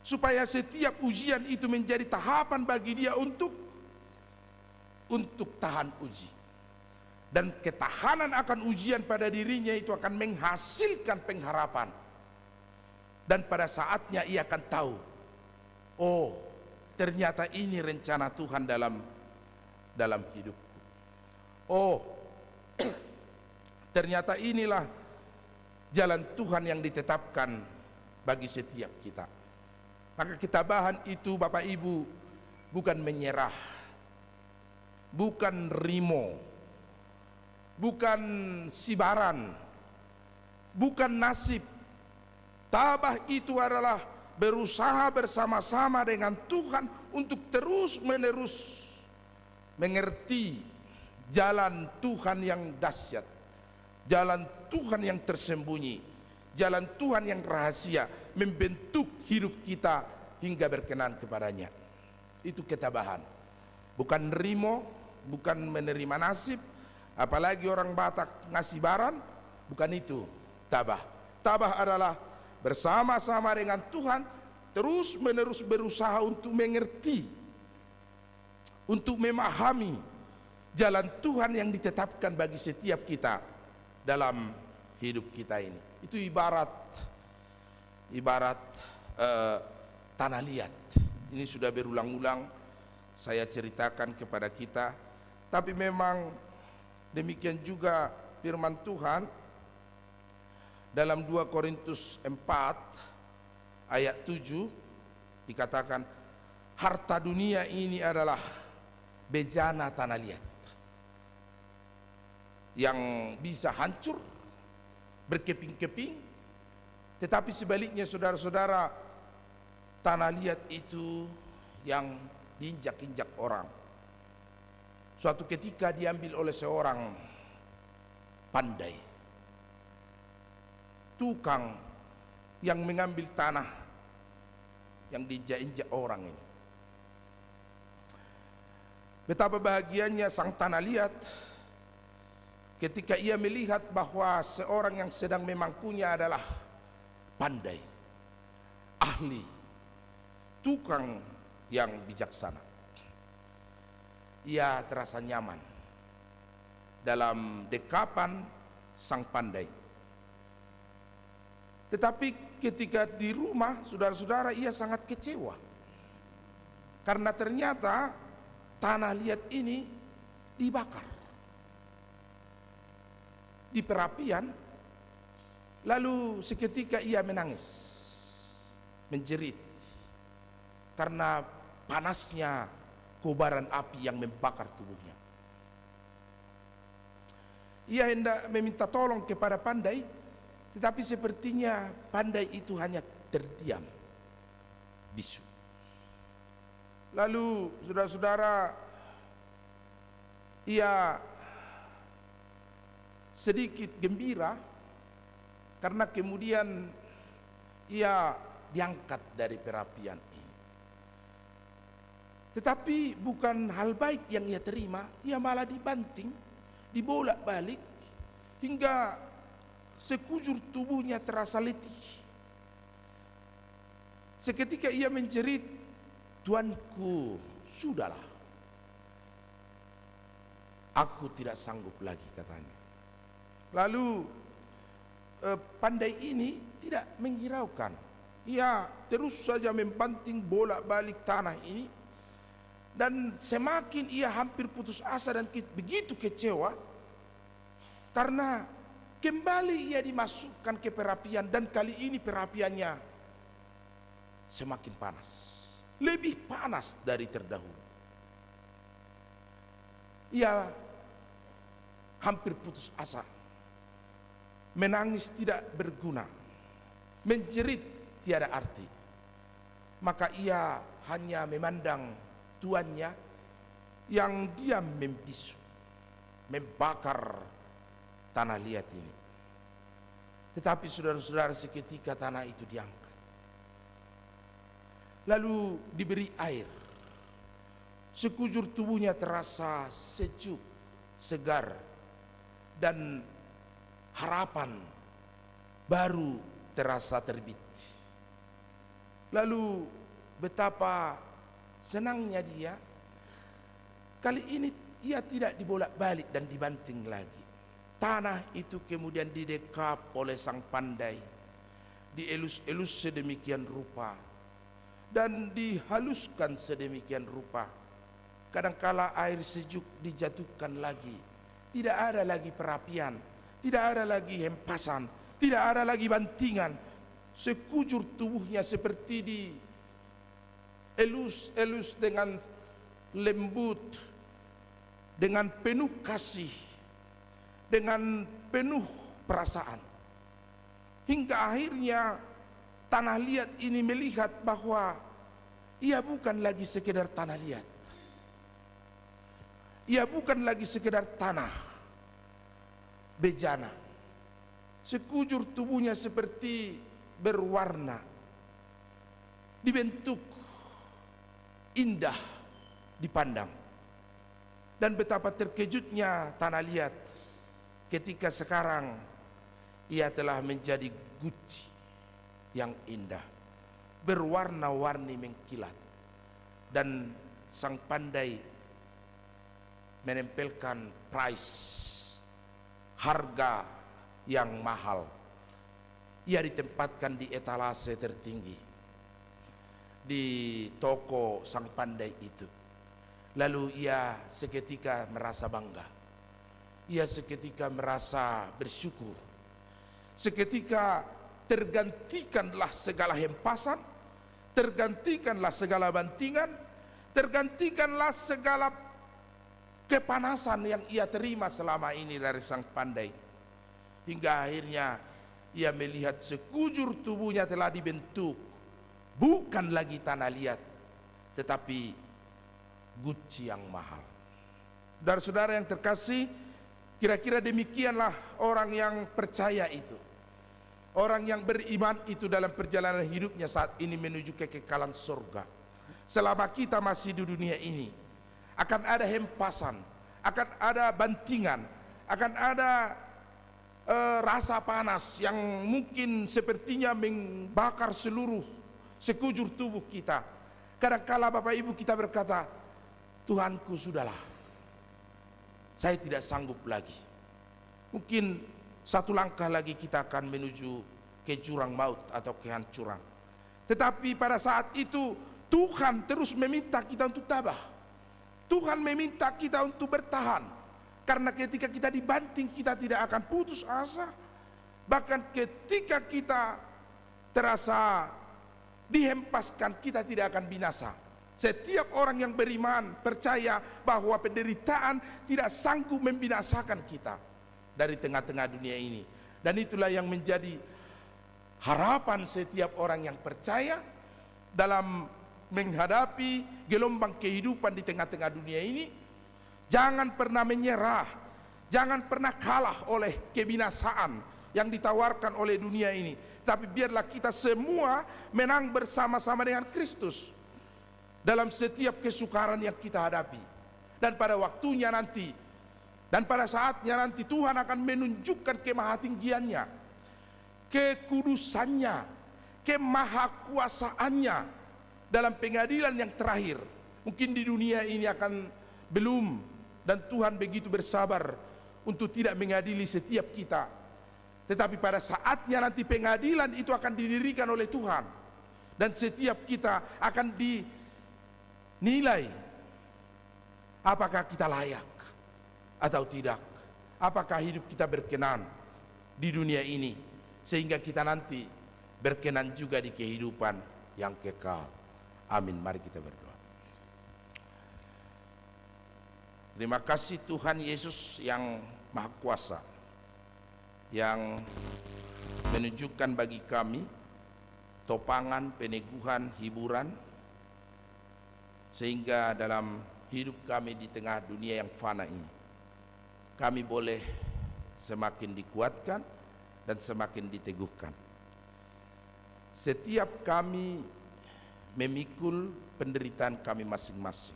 supaya setiap ujian itu menjadi tahapan bagi dia untuk tahan uji. Dan ketahanan akan ujian pada dirinya itu akan menghasilkan pengharapan. Dan pada saatnya ia akan tahu, oh ternyata ini rencana Tuhan dalam hidupku. Oh ternyata inilah jalan Tuhan yang ditetapkan bagi setiap kita. Maka ketabahan itu Bapak Ibu bukan menyerah, bukan rimo, bukan sibaran, bukan nasib. Tabah itu adalah berusaha bersama-sama dengan Tuhan untuk terus-menerus mengerti jalan Tuhan yang dahsyat, jalan Tuhan yang tersembunyi, jalan Tuhan yang rahasia, membentuk hidup kita hingga berkenan kepadanya. Itu ketabahan, bukan rimo, bukan menerima nasib, apalagi orang Batak ngasih baran, bukan itu tabah. Tabah adalah bersama-sama dengan Tuhan terus-menerus berusaha untuk mengerti, untuk memahami jalan Tuhan yang ditetapkan bagi setiap kita dalam hidup kita ini. Itu ibarat tanah liat. Ini sudah berulang-ulang saya ceritakan kepada kita, tapi memang demikian juga firman Tuhan dalam 2 Korintus 4 ayat 7 dikatakan, harta dunia ini adalah bejana tanah liat yang bisa hancur, berkeping-keping. Tetapi sebaliknya saudara-saudara, tanah liat itu yang diinjak-injak orang, suatu ketika diambil oleh seorang pandai, tukang yang mengambil tanah yang diinjak-injak orang ini. Betapa bahagianya sang tanah liat ketika ia melihat bahwa seorang yang sedang memangkunya adalah pandai, ahli, tukang yang bijaksana. Ia terasa nyaman dalam dekapan sang pandai. Tetapi ketika di rumah, saudara-saudara, ia sangat kecewa karena ternyata tanah liat ini dibakar di perapian. Lalu seketika ia menangis, menjerit karena panasnya kobaran api yang membakar tubuhnya. Ia hendak meminta tolong kepada pandai, tetapi sepertinya pandai itu hanya terdiam, bisu. Lalu saudara-saudara, ia sedikit gembira karena kemudian ia diangkat dari perapian ini. Tetapi bukan hal baik yang ia terima, ia malah dibanting, dibolak-balik hingga sekujur tubuhnya terasa letih. Seketika ia menjerit, "Tuanku, sudahlah, aku tidak sanggup lagi," katanya. Lalu pandai ini tidak menghiraukan, ia terus saja membanting bolak-balik tanah ini, dan semakin ia hampir putus asa dan begitu kecewa karena kembali ia dimasukkan ke perapian, dan kali ini perapiannya semakin panas, lebih panas dari terdahulu. Ia hampir putus asa, menangis tidak berguna, menjerit tiada arti. Maka ia hanya memandang tuannya yang diam membisu, membakar tanah liat ini. Tetapi saudara-saudara, seketika tanah itu diangkat, lalu diberi air. Sekujur tubuhnya terasa sejuk, segar, dan harapan baru terasa terbit. Lalu betapa senangnya dia, kali ini ia tidak dibolak-balik dan dibanting lagi. Tanah itu kemudian didekap oleh sang pandai, dielus-elus sedemikian rupa dan dihaluskan sedemikian rupa. Kadangkala air sejuk dijatuhkan lagi, tidak ada lagi perapian, tidak ada lagi hempasan, tidak ada lagi bantingan. Sekujur tubuhnya seperti dielus-elus dengan lembut, dengan penuh kasih, dengan penuh perasaan. Hingga akhirnya tanah liat ini melihat bahwa ia bukan lagi sekedar tanah liat, ia bukan lagi sekedar tanah bejana. Sekujur tubuhnya seperti berwarna, dibentuk indah dipandang. Dan betapa terkejutnya tanah liat ketika sekarang ia telah menjadi guci yang indah, berwarna-warni mengkilat. Dan sang pandai menempelkan price, harga yang mahal. Ia ditempatkan di etalase tertinggi di toko sang pandai itu. Lalu ia seketika merasa bangga, ia seketika merasa bersyukur, seketika tergantikanlah segala hempasan, tergantikanlah segala bantingan, tergantikanlah segala kepanasan yang ia terima selama ini dari sang pandai. Hingga akhirnya ia melihat sekujur tubuhnya telah dibentuk, bukan lagi tanah liat, tetapi guci yang mahal. Saudara-saudara yang terkasih, kira-kira demikianlah orang yang percaya itu, orang yang beriman itu dalam perjalanan hidupnya saat ini menuju kekekalan surga. Selama kita masih di dunia ini, akan ada hempasan, akan ada bantingan, akan ada rasa panas yang mungkin sepertinya membakar sekujur tubuh kita. Kadangkala Bapak Ibu kita berkata, Tuhanku sudahlah, saya tidak sanggup lagi. Mungkin satu langkah lagi kita akan menuju ke jurang maut atau kehancuran. Tetapi pada saat itu Tuhan terus meminta kita untuk tabah. Tuhan meminta kita untuk bertahan. Karena ketika kita dibanting, kita tidak akan putus asa. Bahkan ketika kita terasa dihempaskan, kita tidak akan binasa. Setiap orang yang beriman percaya bahwa penderitaan tidak sanggup membinasakan kita dari tengah-tengah dunia ini. Dan itulah yang menjadi harapan setiap orang yang percaya dalam menghadapi gelombang kehidupan di tengah-tengah dunia ini. Jangan pernah menyerah, jangan pernah kalah oleh kebinasaan yang ditawarkan oleh dunia ini. Tapi biarlah kita semua menang bersama-sama dengan Kristus dalam setiap kesukaran yang kita hadapi. Dan pada waktunya nanti, dan pada saatnya nanti, Tuhan akan menunjukkan kemahatinggiannya, kekudusannya, kemahakuasaannya dalam pengadilan yang terakhir. Mungkin di dunia ini akan belum, dan Tuhan begitu bersabar untuk tidak mengadili setiap kita. Tetapi pada saatnya nanti pengadilan itu akan didirikan oleh Tuhan, dan setiap kita akan dinilai apakah kita layak atau tidak, apakah hidup kita berkenan di dunia ini, sehingga kita nanti berkenan juga di kehidupan yang kekal. Amin. Mari kita berdoa. Terima kasih Tuhan Yesus yang Maha Kuasa, yang menunjukkan bagi kami topangan, peneguhan, hiburan, sehingga dalam hidup kami di tengah dunia yang fana ini, kami boleh semakin dikuatkan dan semakin diteguhkan. Setiap kami memikul penderitaan kami masing-masing.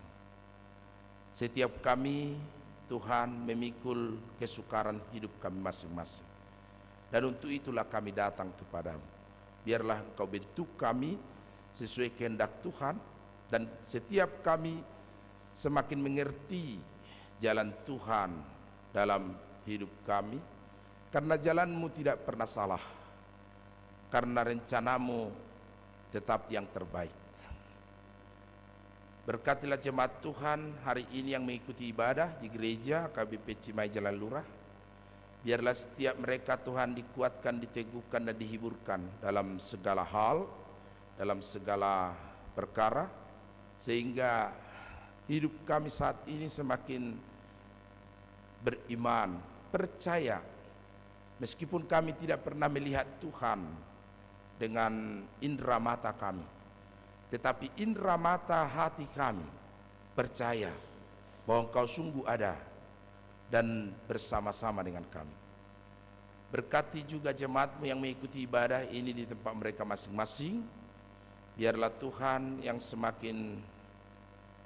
Setiap kami, Tuhan, memikul kesukaran hidup kami masing-masing. Dan untuk itulah kami datang kepadamu. Biarlah Engkau bentuk kami sesuai kehendak Tuhan, dan setiap kami semakin mengerti jalan Tuhan dalam hidup kami, karena jalan-Mu tidak pernah salah, karena rencana-Mu tetap yang terbaik. Berkatilah jemaat Tuhan hari ini yang mengikuti ibadah di gereja KBP Cimahi Jalan Lurah. Biarlah setiap mereka Tuhan dikuatkan, diteguhkan, dan dihiburkan dalam segala hal, dalam segala perkara, sehingga hidup kami saat ini semakin beriman, percaya, meskipun kami tidak pernah melihat Tuhan dengan indera mata kami, tetapi indera mata hati kami percaya bahwa Engkau sungguh ada dan bersama-sama dengan kami. Berkati juga jemaat-Mu yang mengikuti ibadah ini di tempat mereka masing-masing. Biarlah Tuhan yang semakin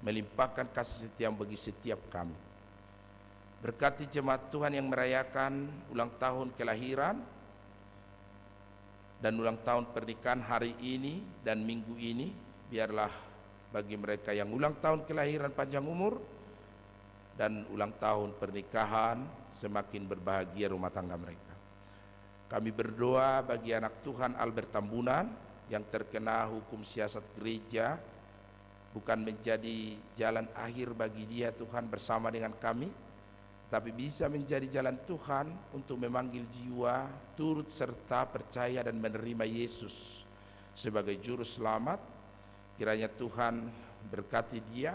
melimpahkan kasih setia bagi setiap kami. Berkati jemaat Tuhan yang merayakan ulang tahun kelahiran dan ulang tahun pernikahan hari ini dan minggu ini. Biarlah bagi mereka yang ulang tahun kelahiran panjang umur, dan ulang tahun pernikahan, semakin berbahagia rumah tangga mereka. Kami berdoa bagi anak Tuhan Albert Tambunan yang terkena hukum siasat gereja, bukan menjadi jalan akhir bagi dia Tuhan bersama dengan kami, tapi bisa menjadi jalan Tuhan untuk memanggil jiwa turut serta percaya dan menerima Yesus sebagai juru selamat. Kiranya Tuhan berkati dia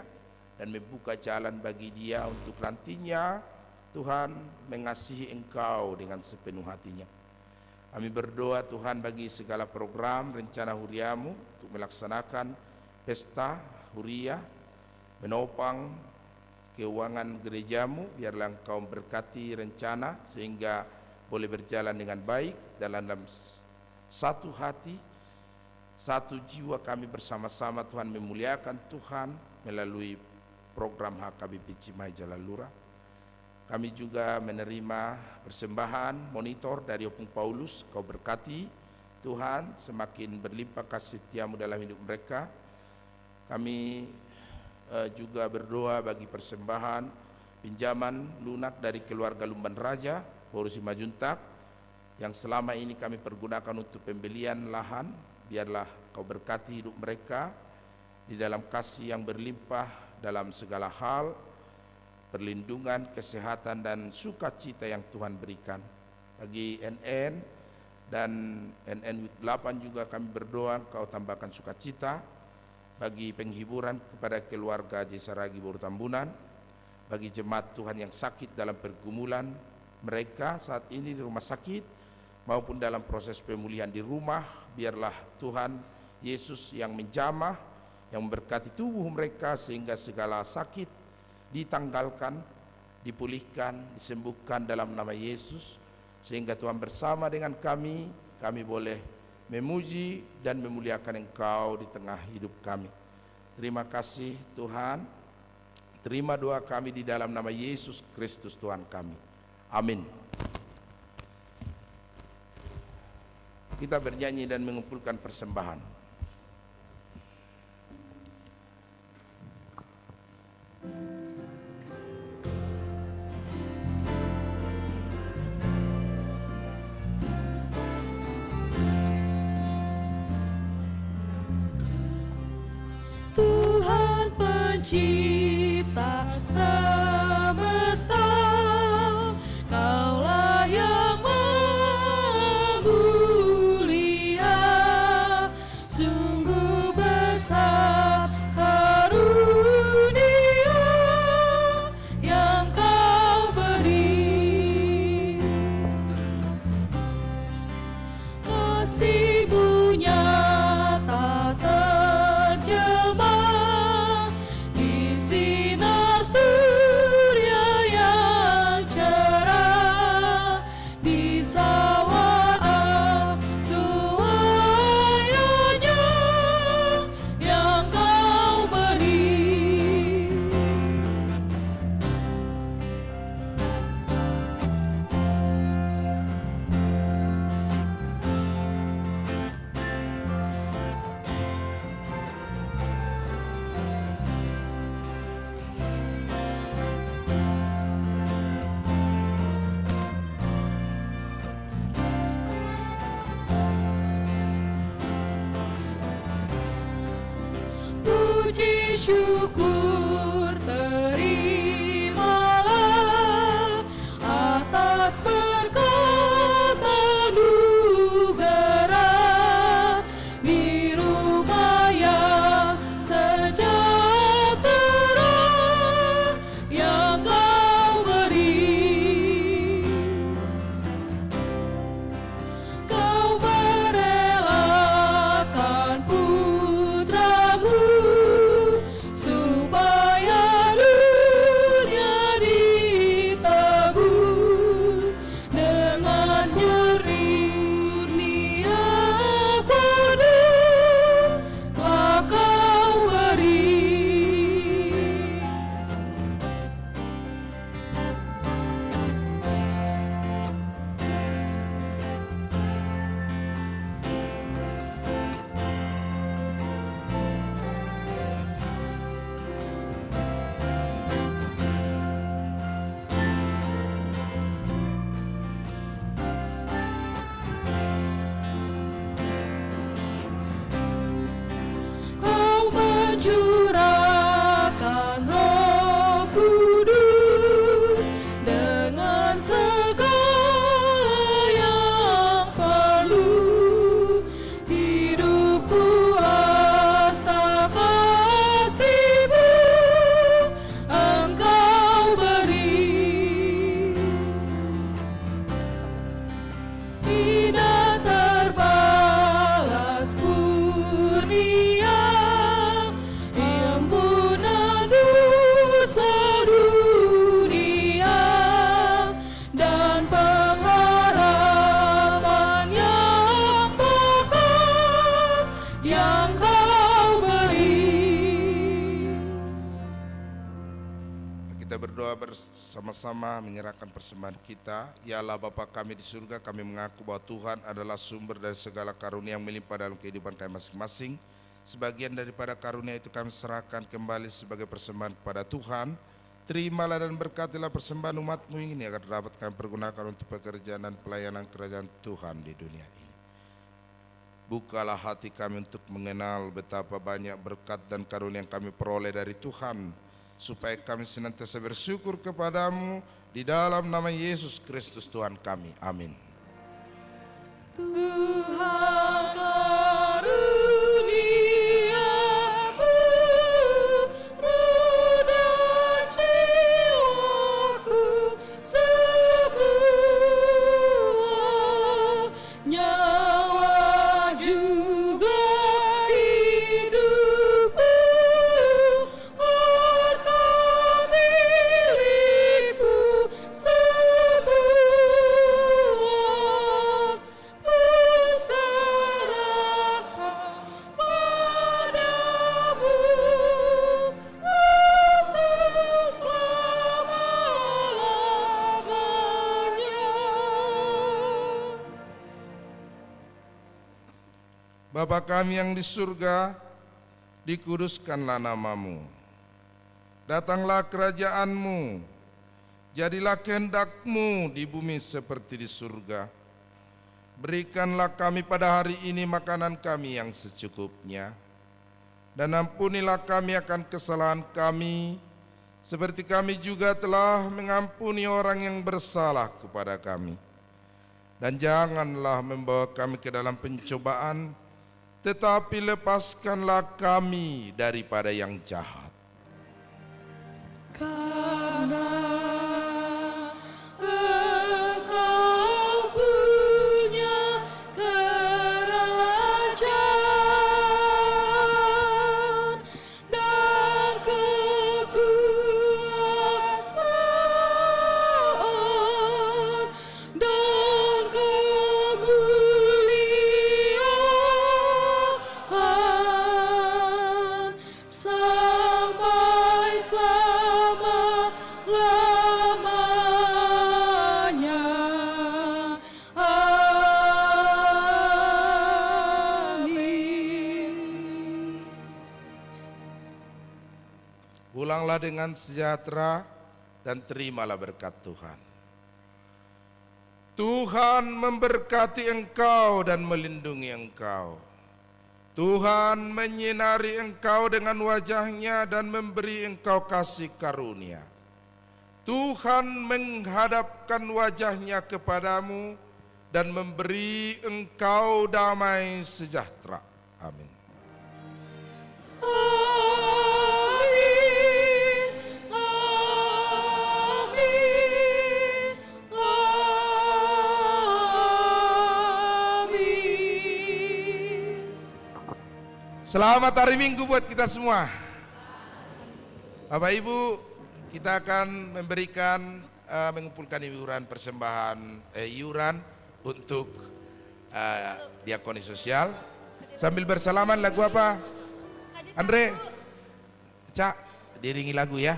dan membuka jalan bagi dia untuk nantinya Tuhan mengasihi engkau dengan sepenuh hatinya. Kami berdoa Tuhan bagi segala program rencana huriamu untuk melaksanakan pesta huria, menopang keuangan gerejamu. Biarlah engkau berkati rencana sehingga boleh berjalan dengan baik dalam satu hati, satu jiwa. Kami bersama-sama Tuhan memuliakan Tuhan melalui program HKBP Cimahi Jalan Lurah. Kami juga menerima persembahan monitor dari Opung Paulus. Kau berkati Tuhan, semakin berlimpah kasih setiamu dalam hidup mereka. Kami juga berdoa bagi persembahan pinjaman lunak dari keluarga Lumban Raja, Borusi Majuntak, yang selama ini kami pergunakan untuk pembelian lahan. Biarlah kau berkati hidup mereka di dalam kasih yang berlimpah dalam segala hal, perlindungan, kesehatan, dan sukacita yang Tuhan berikan. Bagi NN dan NN Wit 8 juga kami berdoa kau tambahkan sukacita, bagi penghiburan kepada keluarga Jesaragi Boru Tambunan, bagi jemaat Tuhan yang sakit dalam pergumulan mereka saat ini di rumah sakit maupun dalam proses pemulihan di rumah. Biarlah Tuhan Yesus yang menjamah, yang memberkati tubuh mereka sehingga segala sakit ditanggalkan, dipulihkan, disembuhkan dalam nama Yesus, sehingga Tuhan bersama dengan kami boleh memuji dan memuliakan Engkau di tengah hidup kami. Terima kasih Tuhan. Terima doa kami di dalam nama Yesus Kristus Tuhan kami. Amin. Kita bernyanyi dan mengumpulkan persembahan. Tuhan pencipta semesta, Kaulah yang mulia, sungguh besar karunia yang Kau beri. Kasih-Mu nyata terjelma di sinar surya yang cerah, di sawah tuayanya yang Kau beri. Puji syukur terimalah atas berkat anugerah di rumah yang sejahtera yang Kau beri. Kau merelakan putra-Mu supaya berdoa bersama-sama menyerahkan persembahan kita. Ya Allah Bapa kami di surga, kami mengaku bahwa Tuhan adalah sumber dari segala karunia yang melimpah dalam kehidupan kami masing-masing. Sebagian daripada karunia itu kami serahkan kembali sebagai persembahan kepada Tuhan. Terimalah dan berkatilah persembahan umat-Mu ini agar dapat kami pergunakan untuk pekerjaan dan pelayanan kerajaan Tuhan di dunia ini. Bukalah hati kami untuk mengenal betapa banyak berkat dan karunia yang kami peroleh dari Tuhan, supaya kami senantiasa bersyukur kepadamu di dalam nama Yesus Kristus Tuhan kami. Amin. Tuhan karuniamu roh dan jiwaku semua, nyawa juga hidupku, harta milikku semua, kuserahkan padamu untuk selama-lamanya. Bapa kami yang di surga, dikuduskanlah namamu. Datanglah kerajaanmu, jadilah kehendak-Mu di bumi seperti di surga. Berikanlah kami pada hari ini makanan kami yang secukupnya. Dan ampunilah kami akan kesalahan kami, seperti kami juga telah mengampuni orang yang bersalah kepada kami. Dan janganlah membawa kami ke dalam pencobaan, tetapi lepaskanlah kami daripada yang jahat. Karena Engkau punya kerajaan dan kekuasaan dan kemuliaan sampai selama-lamanya. Amin. Pulanglah dengan sejahtera dan terimalah berkat Tuhan. Tuhan memberkati engkau dan melindungi engkau. Tuhan menyinari engkau dengan wajah-Nya dan memberi engkau kasih karunia. Tuhan menghadapkan wajah-Nya kepadamu dan memberi engkau damai sejahtera. Amin. Amin. Amin. Amin. Selamat hari Minggu buat kita semua. Bapak Ibu, kita akan memberikan mengumpulkan iuran persembahan iuran untuk diakoni sosial. Sambil bersalaman lagu apa? Andre, Cak, diringi lagu ya.